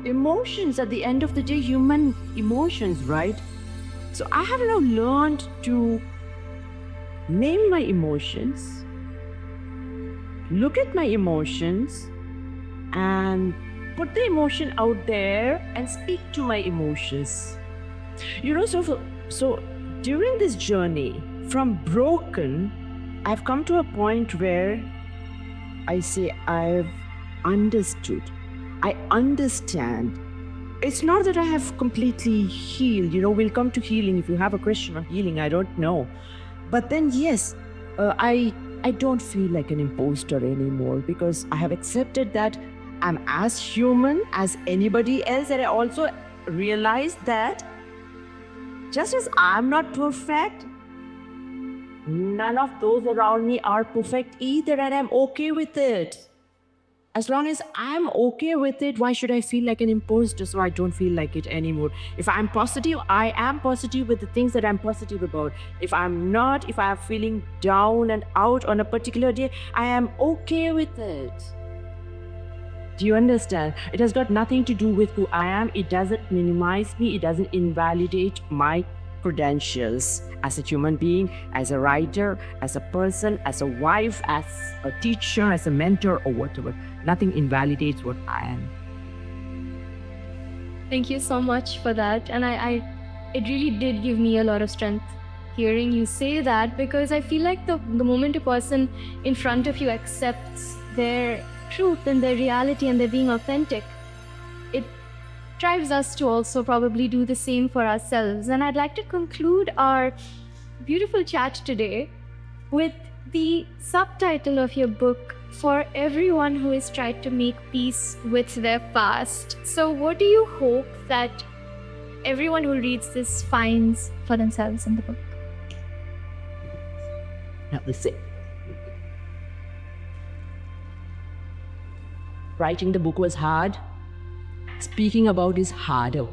emotions at the end of the day, human emotions, right? So I have now learned to name my emotions, look at my emotions, and put the emotion out there and speak to my emotions. So during this journey from broken, I've come to a point where I say I've understood. I understand. It's not that I have completely healed. We'll come to healing. If you have a question on healing, I don't know. But then, yes, I don't feel like an imposter anymore because I have accepted that I'm as human as anybody else. And I also realized that just as I'm not perfect, none of those around me are perfect either. And I'm okay with it. As long as I'm okay with it, why should I feel like an imposter? So I don't feel like it anymore. If I'm positive, I am positive with the things that I'm positive about. If I'm not, if I'm feeling down and out on a particular day, I am okay with it. Do you understand? It has got nothing to do with who I am. It doesn't minimize me. It doesn't invalidate my credentials as a human being, as a writer, as a person, as a wife, as a teacher, as a mentor, or whatever. Nothing invalidates what I am. Thank you so much for that. And it really did give me a lot of strength hearing you say that, because I feel like the moment a person in front of you accepts their truth and their reality and they're being authentic, it drives us to also probably do the same for ourselves. And I'd like to conclude our beautiful chat today with the subtitle of your book, For Everyone Who Has Tried to Make Peace with Their Past. So what do you hope that everyone who reads this finds for themselves in the book? Now listen. Writing the book was hard. Speaking about is harder.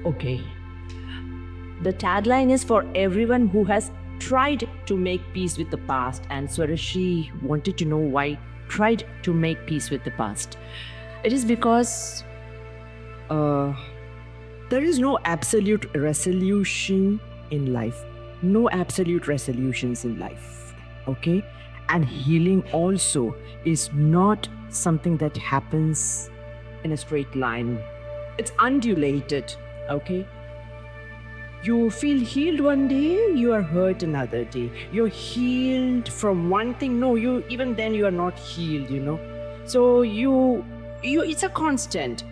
Okay. The tagline is for everyone who has tried to make peace with the past. And Swarashi wanted to know why tried to make peace with the past. It is because there is no absolute resolution in life. No absolute resolutions in life. Okay? And healing also is not something that happens in a straight line. It's undulated. Okay? You feel healed one day, you are hurt another day. You're healed from one thing. No, even then you are not healed, So you it's a constant,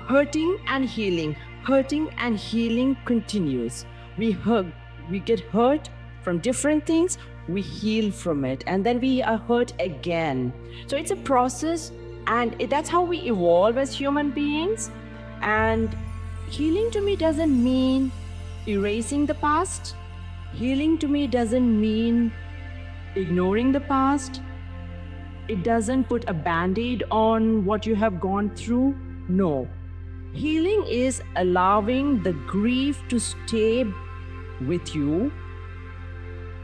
hurting and healing. Hurting and healing continues. We get hurt from different things, we heal from it, and then we are hurt again. So it's a process, and that's how we evolve as human beings. And healing to me doesn't mean erasing the past. Healing to me doesn't mean ignoring the past. It doesn't put a band-aid on what you have gone through. No. Healing is allowing the grief to stay with you.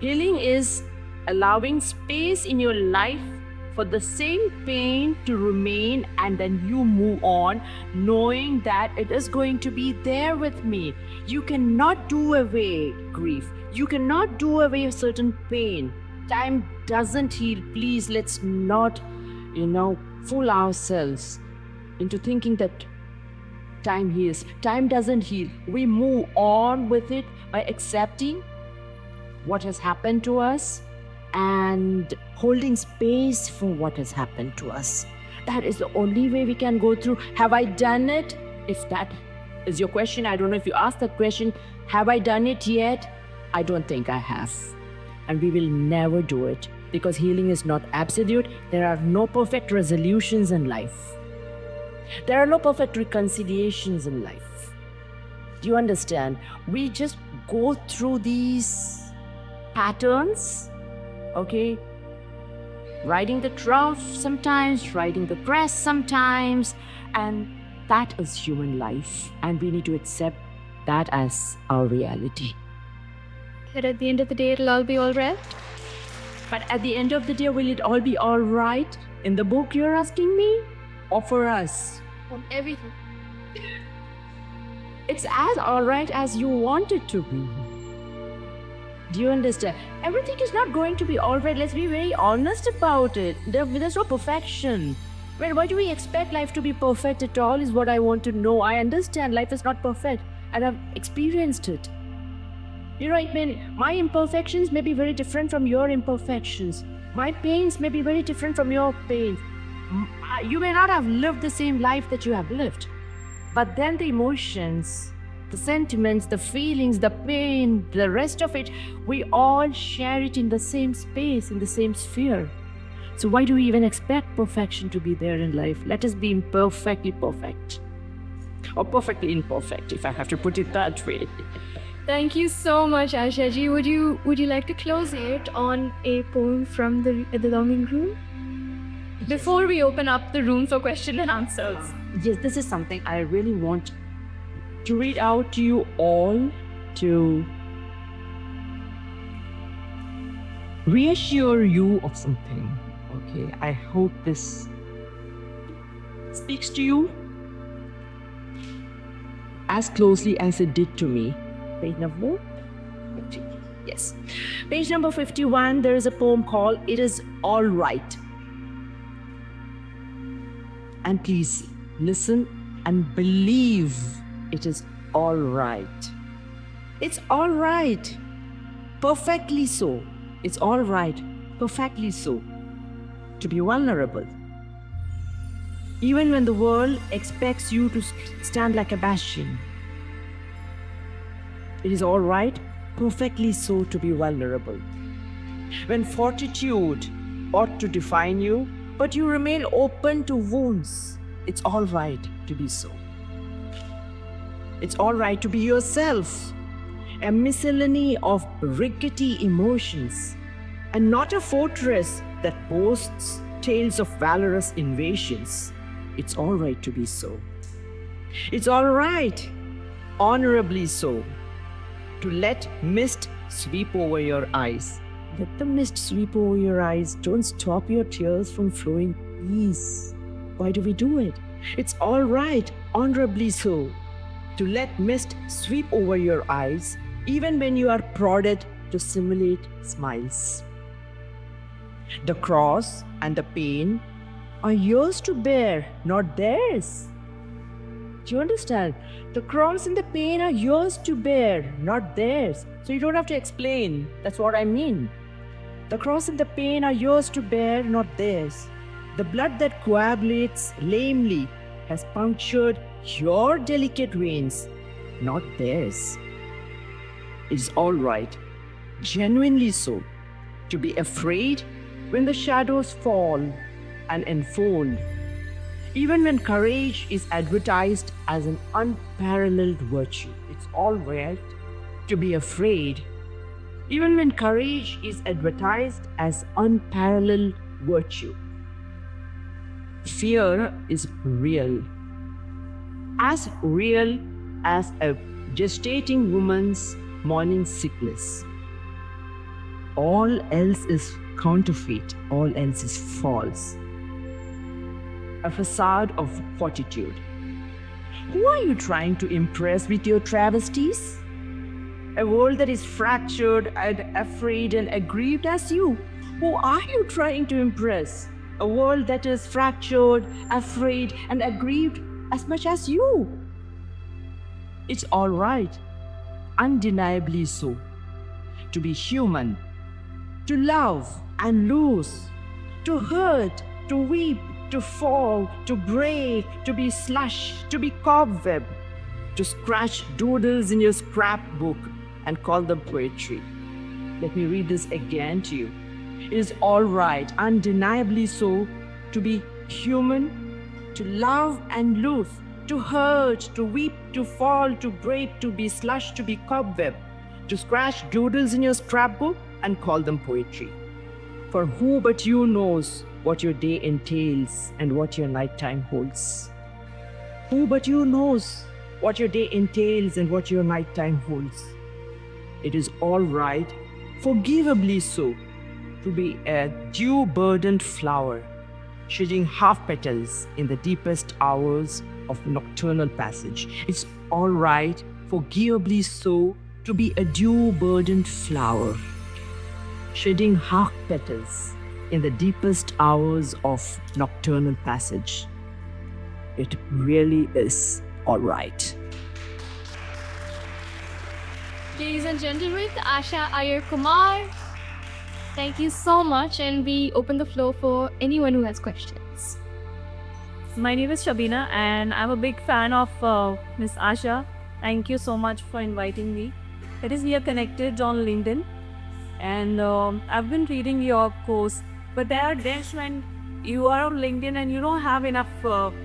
Healing is allowing space in your life for the same pain to remain, and then you move on knowing that it is going to be there with me. You cannot do away grief. You cannot do away a certain pain. Time doesn't heal. Please, let's not, fool ourselves into thinking that time heals. Time doesn't heal. We move on with it by accepting what has happened to us and holding space for what has happened to us. That is the only way we can go through. Have I done it? If that is your question, I don't know if you asked that question. Have I done it yet? I don't think I have. And we will never do it, because healing is not absolute. There are no perfect resolutions in life. There are no perfect reconciliations in life. Do you understand? We just go through these patterns, okay? Riding the trough sometimes, riding the crest sometimes, and that is human life. And we need to accept that as our reality. That at the end of the day, it'll all be all right. But at the end of the day, will it all be all right? In the book you're asking me? Or for us? On everything. It's as all right as you want it to be. Do you understand? Everything is not going to be all right. Let's be very honest about it. There's no perfection. Well, why do we expect life to be perfect at all is what I want to know. I understand life is not perfect, and I've experienced it. My imperfections may be very different from your imperfections. My pains may be very different from your pains. You may not have lived the same life that you have lived. But then the emotions, the sentiments, the feelings, the pain, the rest of it, we all share it in the same space, in the same sphere. So why do we even expect perfection to be there in life? Let us be imperfectly perfect. Or perfectly imperfect, if I have to put it that way. Thank you so much, Asha ji. Would you like to close it on a poem from the Longing Room? Yes. Before we open up the room for question and answers. Yes, this is something I really want to read out to you all, to reassure you of something. Okay, I hope this speaks to you as closely as it did to me. Page number 50. Yes. Page number 51, there is a poem called It Is All Right. And please listen and believe it is all right. It's all right. Perfectly so. It's all right. Perfectly so. To be vulnerable. Even when the world expects you to stand like a bastion. It is all right, perfectly so, to be vulnerable. When fortitude ought to define you, but you remain open to wounds, it's all right to be so. It's all right to be yourself, a miscellany of rickety emotions, and not a fortress that boasts tales of valorous invasions. It's all right to be so. It's all right, honorably so. to let mist sweep over your eyes. Let the mist sweep over your eyes. Don't stop your tears from flowing. Please. Why do we do it? It's all right, honorably so, to let mist sweep over your eyes, even when you are prodded to simulate smiles. The cross and the pain are yours to bear, not theirs. Do you understand? The cross and the pain are yours to bear, not theirs. So you don't have to explain. That's what I mean. The cross and the pain are yours to bear, not theirs. The blood that coagulates lamely has punctured your delicate veins, not theirs. It's all right, genuinely so, to be afraid when the shadows fall and enfold, even when courage is advertised as an unparalleled virtue. It's all right to be afraid, even when courage is advertised as unparalleled virtue. Fear is real as a gestating woman's morning sickness. All else is counterfeit, all else is false. A facade of fortitude. Who are you trying to impress with your travesties? A world that is fractured and afraid and aggrieved as you. Who are you trying to impress? A world that is fractured, afraid, and aggrieved as much as you. It's all right, undeniably so, to be human, to love and lose, to hurt, to weep, to fall, to break, to be slush, to be cobweb, to scratch doodles in your scrapbook and call them poetry. Let me read this again to you. It is all right, undeniably so, to be human, to love and lose, to hurt, to weep, to fall, to break, to be slush, to be cobweb, to scratch doodles in your scrapbook and call them poetry. For who but you knows what your day entails and what your nighttime holds? Who but you knows what your day entails and what your nighttime holds? It is all right, forgivably so, to be a dew-burdened flower, shedding half petals in the deepest hours of nocturnal passage. It's all right, forgivably so, to be a dew-burdened flower, shedding half petals in the deepest hours of nocturnal passage. It really is all right. Ladies and gentlemen, Asha Iyer Kumar, thank you so much, and we open the floor for anyone who has questions. My name is Shabina and I'm a big fan of Miss Asha. Thank you so much for inviting me. It is we are connected on LinkedIn and I've been reading your posts, but there are days when you are on LinkedIn and you don't have enough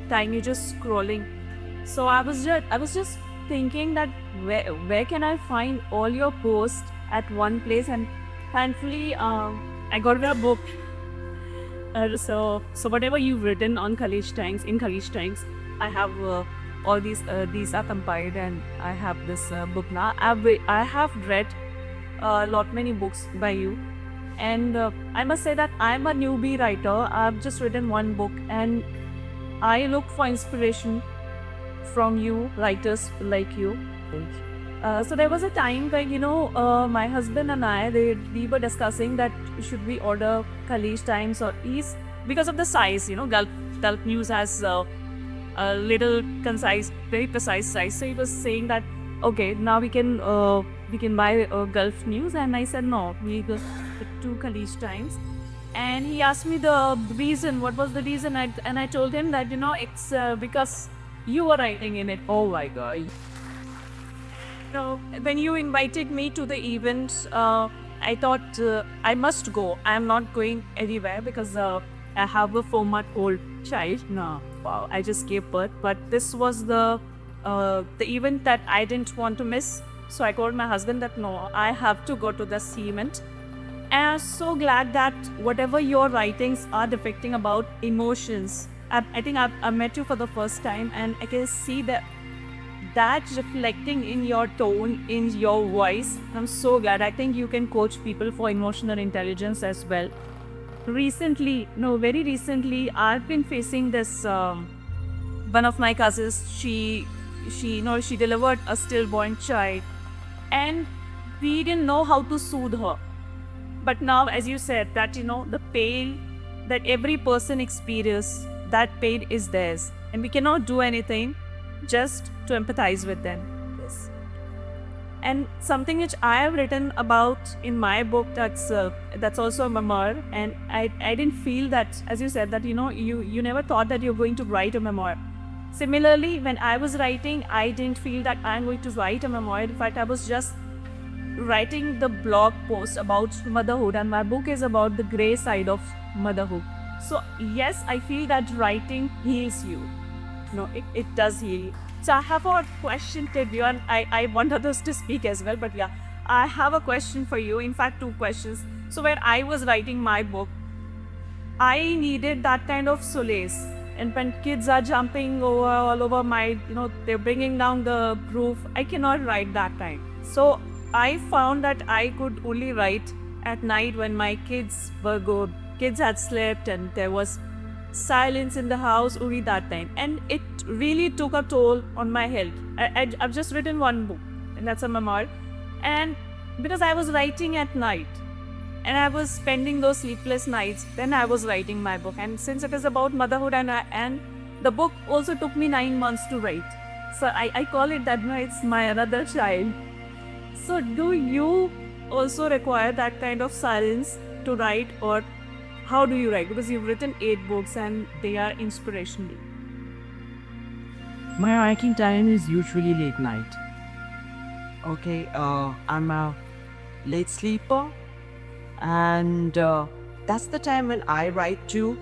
time, you're just scrolling. So I was just thinking that where can I find all your posts at one place, and thankfully I got a book. So whatever you've written on College Times, I have all these are compiled, and I have this book now. I have read many books by you, and I must say that I'm a newbie writer. I've just written one book, and I look for inspiration from you, writers like you. So there was a time when my husband and I we were discussing that should we order College Times or East because of the size. Gulf News has a little concise, very precise size. So he was saying that okay, now we can buy Gulf News, and I said no, we go to College Times. And he asked me the reason. What was the reason? And I told him that it's because you were writing in it. Oh my God. So when you invited me to the event, I thought I must go. I am not going anywhere because I have a 4-month-old child. No, wow, I just gave birth. But this was the event that I didn't want to miss. So I told my husband that no, I have to go to this event. And I'm so glad that whatever your writings are depicting about emotions, I think I met you for the first time, and I can see the that reflecting in your tone, in your voice. I'm so glad. I think you can coach people for emotional intelligence as well. Recently, no, very recently, I've been facing this. One of my cousins, she delivered a stillborn child, and we didn't know how to soothe her. But now, as you said, that the pain that every person experiences, that pain is theirs, and we cannot do anything just to empathize with them. Yes. And something which I have written about in my book, that's also a memoir, and I didn't feel that, as you said, that you never thought that you're going to write a memoir. Similarly, when I was writing, I didn't feel that I'm going to write a memoir. In fact, I was just writing the blog post about motherhood, and my book is about the gray side of motherhood. So yes, I feel that writing heals you. No, it does heal. So I have a question to you, and I want others to speak as well, but yeah, I have a question for you. In fact, two questions. So when I was writing my book, I needed that kind of solace. And when kids are jumping all over my, they're bringing down the roof, I cannot write that time. So I found that I could only write at night when my kids were good. Kids had slept and there was silence in the house, only that time. And it really took a toll on my health. I've just written one book, and that's a memoir. And because I was writing at night, and I was spending those sleepless nights, then I was writing my book. And since it is about motherhood, and the book also took me 9 months to write. So I call it that, it's my another child. So do you also require that kind of silence to write, or how do you write? Because you've written 8 books and they are inspirational. My writing time is usually late night. Okay, I'm a late sleeper, and that's the time when I write too.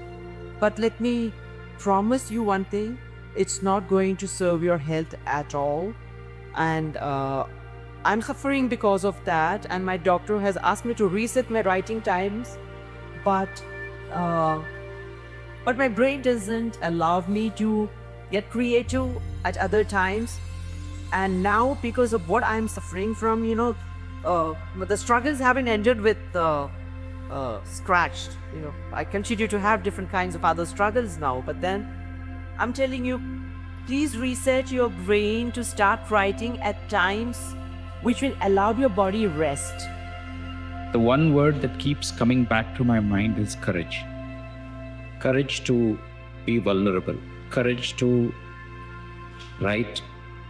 But let me promise you one thing, it's not going to serve your health at all. And I'm suffering because of that, and my doctor has asked me to reset my writing times, but my brain doesn't allow me to get creative at other times. And now, because of what I'm suffering from, the struggles haven't ended with scratched. I continue to have different kinds of other struggles now, but then I'm telling you, please reset your brain to start writing at times which will allow your body rest. The one word that keeps coming back to my mind is courage. Courage to be vulnerable. Courage to write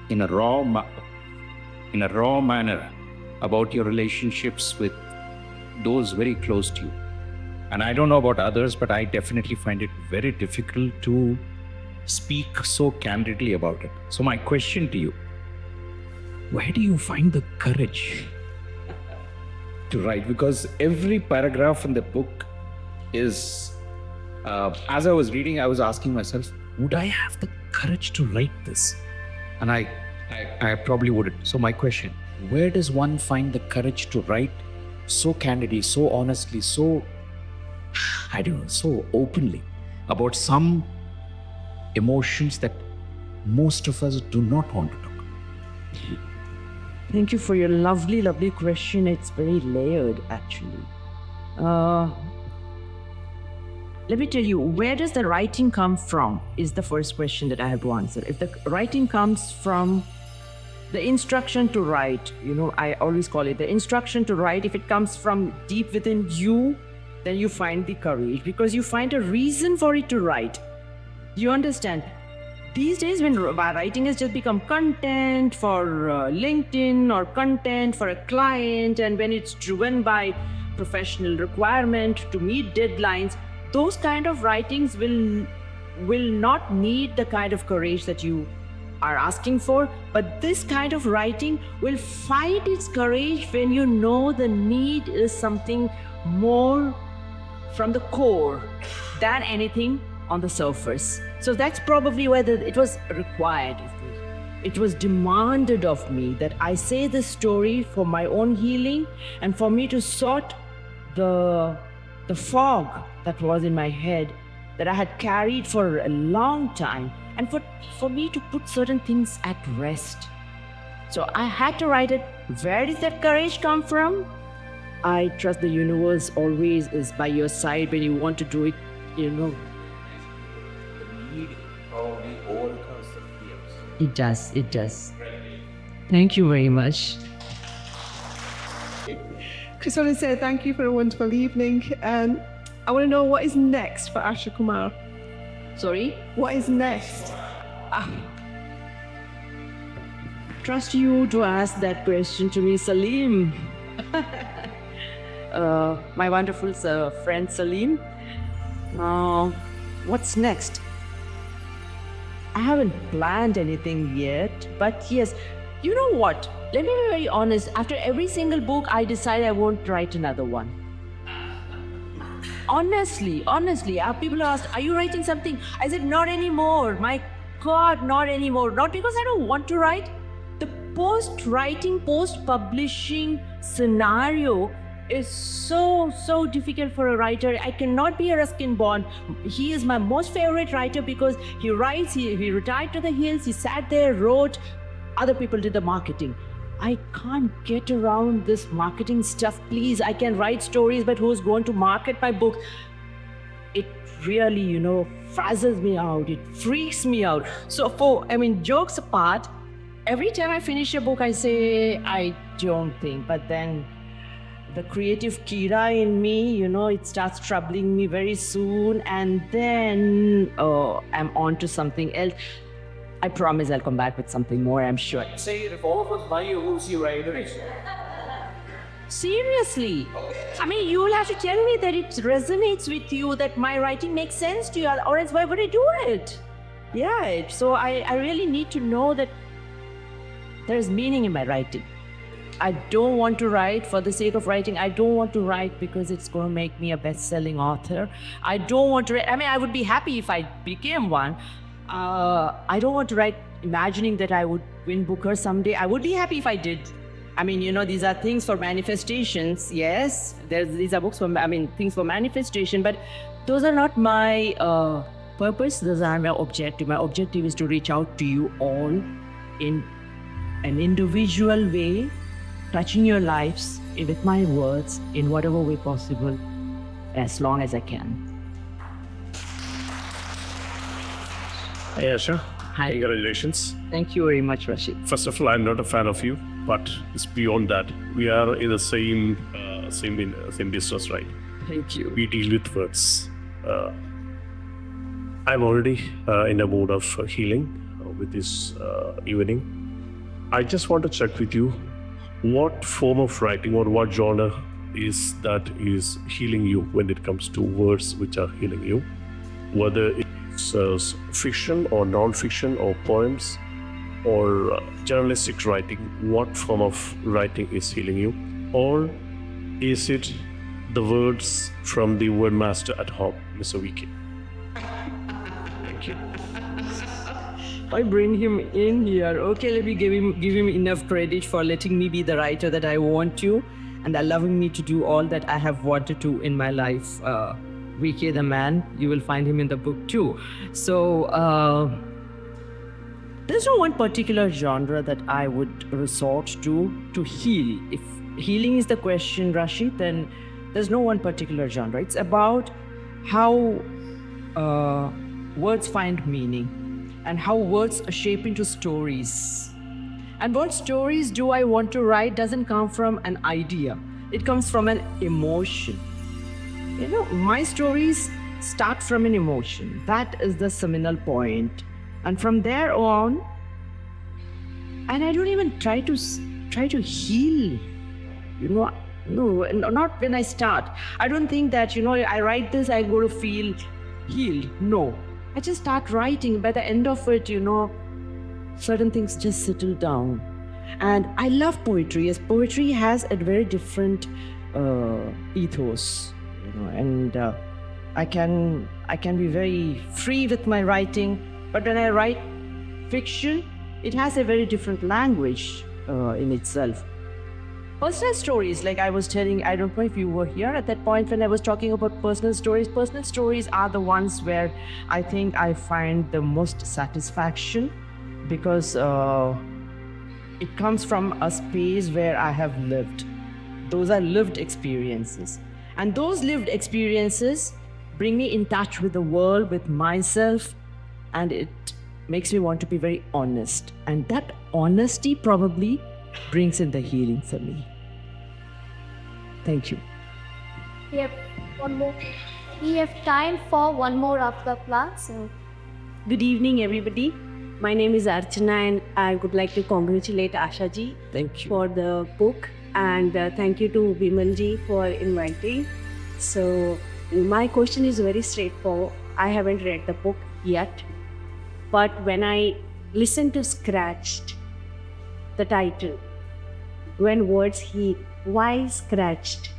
in a raw manner about your relationships with those very close to you. And I don't know about others, but I definitely find it very difficult to speak so candidly about it. So my question to you, where do you find the courage to write? Because every paragraph in the book is, as I was reading, I was asking myself, would I have the courage to write this? And I probably wouldn't. So my question, where does one find the courage to write so candidly, so honestly, so openly about some emotions that most of us do not want to talk? Thank you for your lovely, lovely question. It's very layered, actually. Let me tell you, where does the writing come from is the first question that I have to answer. If the writing comes from the instruction to write, I always call it the instruction to write. If it comes from deep within you, then you find the courage, because you find a reason for it to write. You understand? These days, when writing has just become content for LinkedIn or content for a client, and when it's driven by professional requirement to meet deadlines, those kind of writings will not need the kind of courage that you are asking for. But this kind of writing will find its courage when you know the need is something more from the core than anything on the surface. So that's probably where it was required. It was demanded of me that I say this story for my own healing, and for me to sort the fog that was in my head that I had carried for a long time, and for me to put certain things at rest. So I had to write it. Where did that courage come from? I trust the universe always is by your side when you want to do it, you know. It does, it does. Thank you very much. Just want to say thank you for a wonderful evening. And I want to know what is next for Asha Kumar. Sorry? What is next? Trust you to ask that question to me, Salim. My wonderful friend Salim. What's next? I haven't planned anything yet, but yes, you know what? Let me be very honest. After every single book, I decide I won't write another one. Honestly, people asked, are you writing something? I said, not anymore. My God, not anymore. Not because I don't want to write. The post-writing, post-publishing scenario is so difficult for a writer. I cannot be a Ruskin Bond. He is my most favorite writer because he writes, he retired to the hills, he sat there, wrote, other people did the marketing. I can't get around this marketing stuff, please. I can write stories, but who's going to market my book? It really, frazzles me out. It freaks me out. So jokes apart, every time I finish a book, I say, I don't think, but then the creative Kira in me, it starts troubling me very soon, and then I'm on to something else. I promise I'll come back with something more, I'm sure. Say if all of us buy you, who's your writer? Seriously. You'll have to tell me that it resonates with you, that my writing makes sense to you, or else why would I do it? Yeah, so I really need to know that there's meaning in my writing. I don't want to write for the sake of writing. I don't want to write because it's going to make me a best-selling author. I don't want to write. I would be happy if I became one. I don't want to write imagining that I would win Booker someday. I would be happy if I did. These are things for manifestations. Yes, these are books for, things for manifestation, but those are not my purpose. Those are my objective. My objective is to reach out to you all in an individual way, touching your lives with my words in whatever way possible, as long as I can. Hey Asha. Hi. Congratulations. Thank you very much, Rashid. First of all, I'm not a fan of you, but it's beyond that. We are in the same business, right? Thank you. We deal with words. I'm already in a mood of healing with this evening. I just want to check with you, what form of writing or what genre is that is healing you when it comes to words which are healing you? Whether it's fiction or non-fiction or poems or journalistic writing, what form of writing is healing you? Or is it the words from the word master at home, Mr. Vicky? Thank you. I bring him in here. Okay, let me give him enough credit for letting me be the writer that I want to, and allowing me to do all that I have wanted to in my life. VK the man, you will find him in the book too. So there's no one particular genre that I would resort to heal. If healing is the question, Rashid, then there's no one particular genre. It's about how words find meaning and how words shape into stories. And what stories do I want to write doesn't come from an idea. It comes from an emotion. My stories start from an emotion. That is the seminal point. And from there on, and I don't even try to heal. No, not when I start. I don't think that, I write this, I'm going to feel healed. No. I just start writing. By the end of it, certain things just settle down. And I love poetry. Yes, poetry has a very different ethos, and I can be very free with my writing. But when I write fiction, it has a very different language in itself. Personal stories, like I was telling, I don't know if you were here at that point when I was talking about personal stories. Personal stories are the ones where I think I find the most satisfaction, because It comes from a space where I have lived. Those are lived experiences. And those lived experiences bring me in touch with the world, with myself, and it makes me want to be very honest. And that honesty probably brings in the healing for me. Thank you. We have one more. We have time for one more after class. So Good evening, everybody. My name is Archana, and I would like to congratulate Asha ji Thank you. for the book, and thank you to Vimal ji for inviting. So, my question is very straightforward. I haven't read the book yet, but when I listened to Scratched, the title, when words heal, why scratched?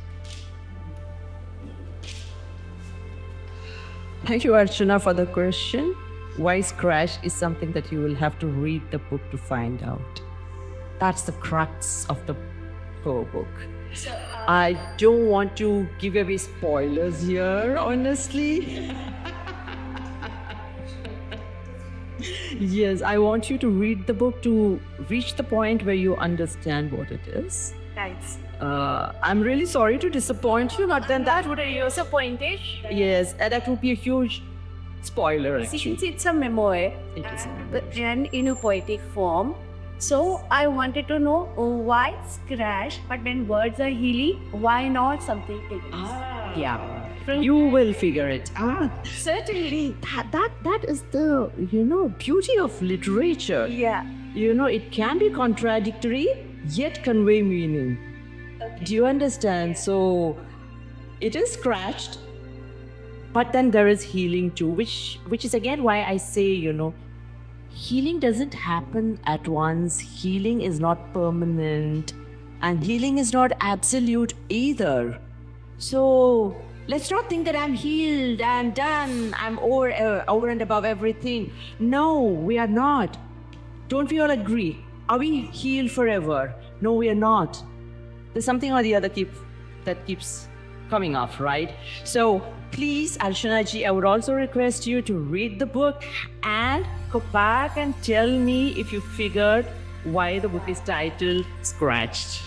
Thank you, Archana, for the question. Why scratch is something that you will have to read the book to find out. That's the crux of the whole book. I don't want to give away spoilers here, honestly. Yes, I want you to read the book to reach the point where you understand what it is. Thanks. I'm really sorry to disappoint you, but then that would Disappointed. yes, and that would be a huge spoiler. Actually, Since it's a memoir, it is. written in a poetic form, so I wanted to know why scratch, but when words are healing, why not something else? Yeah, you will figure it out. Certainly. That is the beauty of literature. Yeah. It can be contradictory yet convey meaning. Do you understand? So it is scratched, but then there is healing too, which is again why I say, healing doesn't happen at once. Healing is not permanent, and healing is not absolute either. So let's not think that I'm healed, I'm done, I'm over and above everything. No, we are not. Don't we all agree? Are we healed forever? No, we are not. There's something or the other that keeps coming off, right? So please, Archana ji, I would also request you to read the book and go back and tell me if you figured why the book is titled Scratched.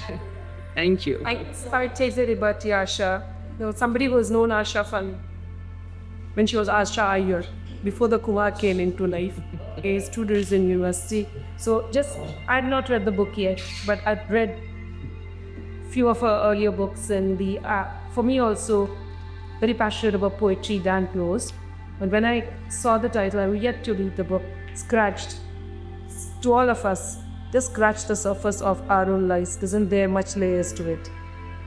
Thank you. If I take the liberty, Asha, somebody was known Asha when she was Asha Iyer, before the Kumar came into life. A students in university. So I had not read the book yet, but I'd read few of her earlier books, and for me also very passionate about poetry, than prose. But when I saw the title, I was yet to read the book. Scratched. To all of us, just scratch the surface of our own lives. Isn't there much layers to it?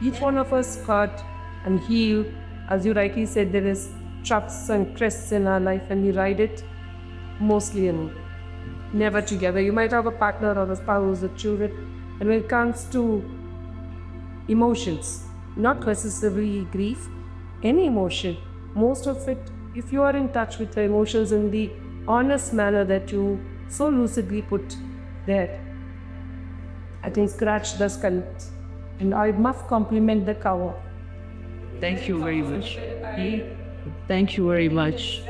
Each one of us hurt and heal. As you rightly said, there is troughs and crests in our life, and we ride it mostly alone, never together. You might have a partner or a spouse or children, and when it comes to emotions, not necessarily grief, any emotion, most of it, if you are in touch with the emotions in the honest manner that you so lucidly put there, I think Scratch does connect. And I must compliment the cover. Thank you very much. Thank you very much.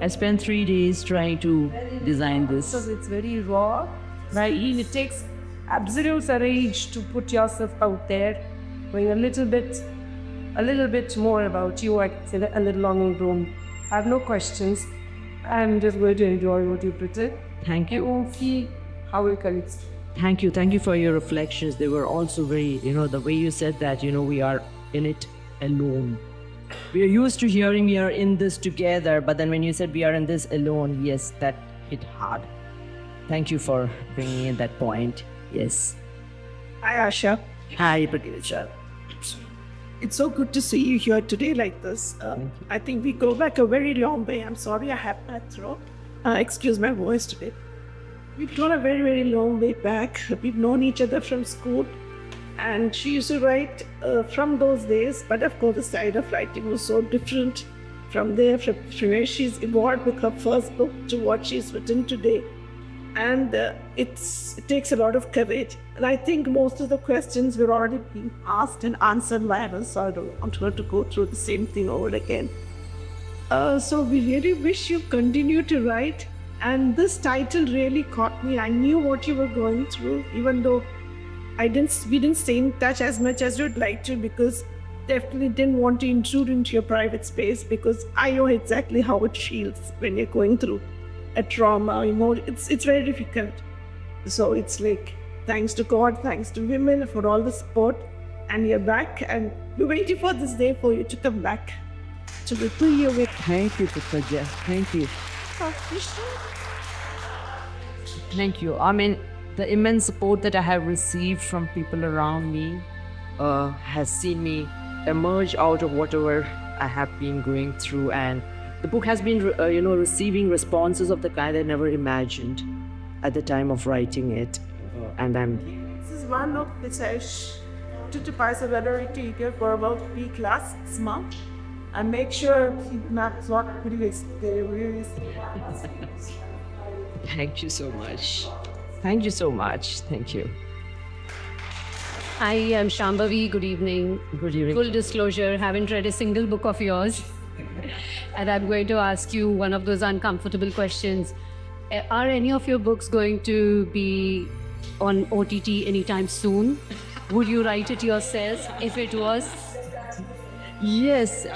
I spent 3 days trying to design this. Because it's very raw, right? It takes absolute courage to put yourself out there, going a little bit more about you. I can say that a little long and grown. I have no questions. I'm just going to enjoy what you present. Thank You you. won't feel how it connects. Thank you. Thank you for your reflections. They were also very, the way you said that, we are in it alone. We are used to hearing we are in this together, but then when you said we are in this alone, yes, that hit hard. Thank you for bringing in that point. Yes. Hi, Asha. Hi, Pradesh. It's so good to see you here today like this. I think we go back a very long way. I'm sorry I have my throat. Excuse my voice today. We've gone a very, very long way back. We've known each other from school. And she used to write from those days. But of course, the style of writing was so different from there, from where she's evolved with her first book to what she's written today. And it takes a lot of courage. And I think most of the questions were already being asked and answered by her, so I don't want her to go through the same thing over again. So we really wish you continue to write And this title really caught me. I knew what you were going through, even though we didn't stay in touch as much as you'd like to, because definitely didn't want to intrude into your private space, because I know exactly how it feels when you're going through a trauma. It's very difficult. So it's like, thanks to God, thanks to women for all the support, and you're back, and we're waiting for this day for you to come back to the 2 year wait. Thank you, Papaja. Thank you. Thank you. I mean, the immense support that I have received from people around me has seen me emerge out of whatever I have been going through, and the book has been, receiving responses of the kind I never imagined at the time of writing it, and I'm. This is one of the sessions to pass a very teacher for about 3 classes month, and make sure he maps what really. Thank you so much. Thank you so much. Thank you. I am Shambhavi. Good evening. Good evening. Full disclosure, haven't read a single book of yours. And I'm going to ask you one of those uncomfortable questions. Are any of your books going to be on OTT anytime soon? Would you write it yourself if it was? Yes,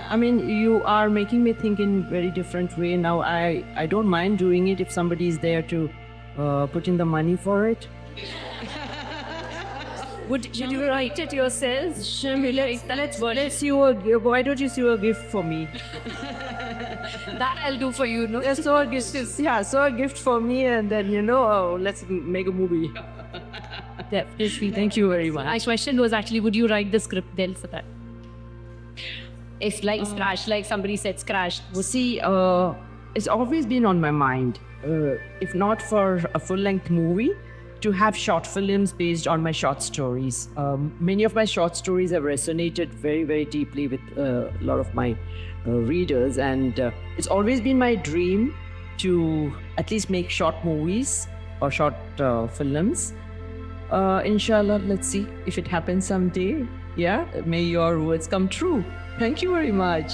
I mean, you are making me think in very different way now. I don't mind doing it if somebody is there to put in the money for it. Would you write it yourself? Why don't you see a gift for me? That I'll do for you, no? So a gift for me, and then let's make a movie. Definitely. Thank you very much. My question was actually, would you write the script then for that? If Scratch, like somebody said Scratch. Well, see, it's always been on my mind, if not for a full-length movie, to have short films based on my short stories. Many of my short stories have resonated very, very deeply with a lot of my readers, and it's always been my dream to at least make short movies or short films. Inshallah, let's see if it happens someday. Yeah, may your words come true. Thank you very much.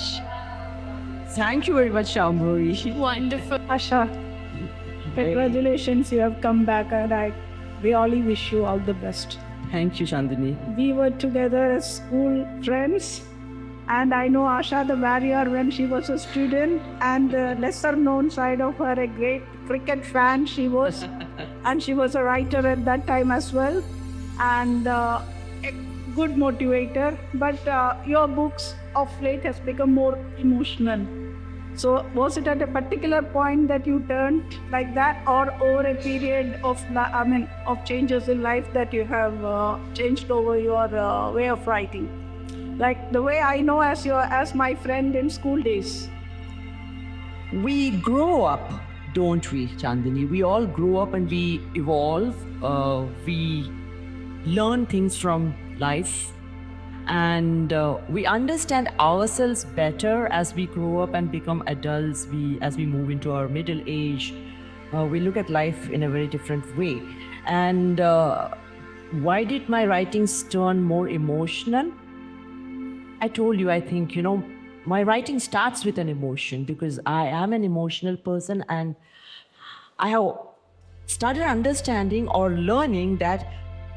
Thank you very much, Shambhavi. Wonderful. Asha, congratulations, you have come back, and I really wish you all the best. Thank you, Chandini. We were together as school friends, and I know Asha the warrior when she was a student, and the lesser known side of her, a great cricket fan she was, and she was a writer at that time as well, and a good motivator. But your books of late has become more emotional. So was it at a particular point that you turned like that, or over a period of changes in life that you have changed over your way of writing? Like the way I know as my friend in school days. We grow up, don't we, Chandini? We all grow up and we evolve. We learn things from life. And we understand ourselves better as we grow up and become adults. As we move into our middle age, we look at life in a very different way. And why did my writings turn more emotional? I told you, I think, my writing starts with an emotion, because I am an emotional person, and I have started understanding or learning that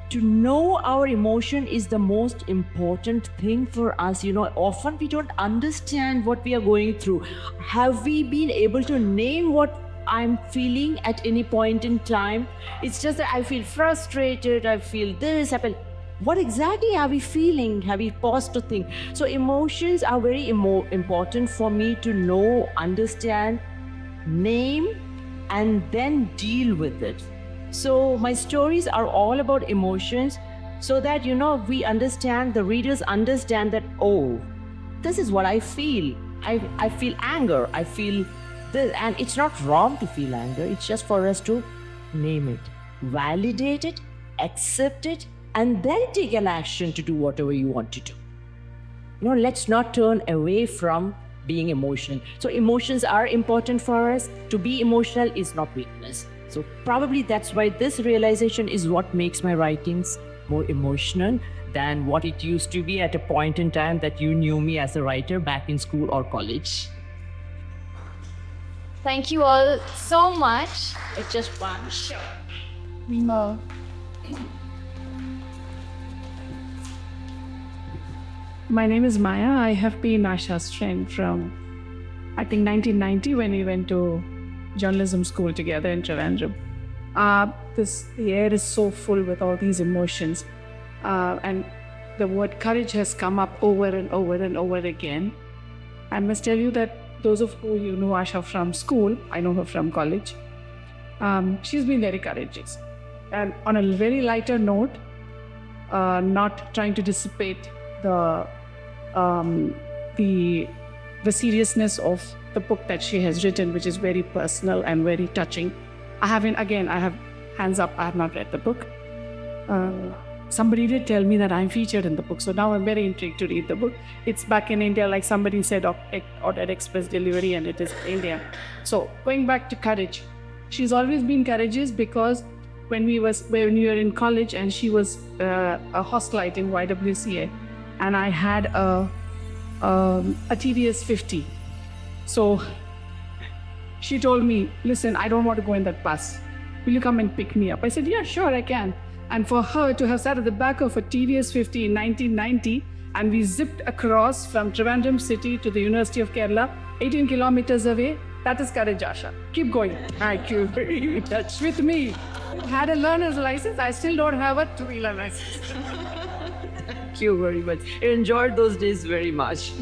to know our emotion is the most important thing for us. Often we don't understand what we are going through. Have we been able to name what I'm feeling at any point in time? It's just that I feel frustrated, I feel this happen. What exactly are we feeling? Have we paused to think? So emotions are very important for me to know, understand, name, and then deal with it. So my stories are all about emotions, so that, we understand, the readers understand that, oh, this is what I feel. I feel anger, I feel this, and it's not wrong to feel anger. It's just for us to name it, validate it, accept it, and then take an action to do whatever you want to do. Let's not turn away from being emotional. So emotions are important for us. To be emotional is not weakness. So probably that's why this realization is what makes my writings more emotional than what it used to be at a point in time that you knew me as a writer back in school or college. Thank you all so much. It's just one. My name is Maya. I have been Asha's friend from, I think, 1990 when we went to journalism school together in Trivandrum. The air is so full with all these emotions. And the word courage has come up over and over and over again. I must tell you that those of you know Asha from school, I know her from college. She's been very courageous. And on a very lighter note, not trying to dissipate the seriousness of the book that she has written, which is very personal and very touching. I have hands up, I have not read the book. Somebody did tell me that I'm featured in the book, so now I'm very intrigued to read the book. It's back in India, like somebody said, ordered express delivery, and it is India. So going back to courage, she's always been courageous because when we were in college and she was a hostelite in YWCA, and I had a TVS 50. So she told me, listen, I don't want to go in that bus. Will you come and pick me up? I said, yeah, sure, I can. And for her to have sat at the back of a TVS 50 in 1990, and we zipped across from Trivandrum city to the University of Kerala, 18 kilometers away, that is courage, Asha. Keep going. Thank you very much. With me. Had a learner's license, I still don't have a two-wheeler license. Thank you very much. I enjoyed those days very much.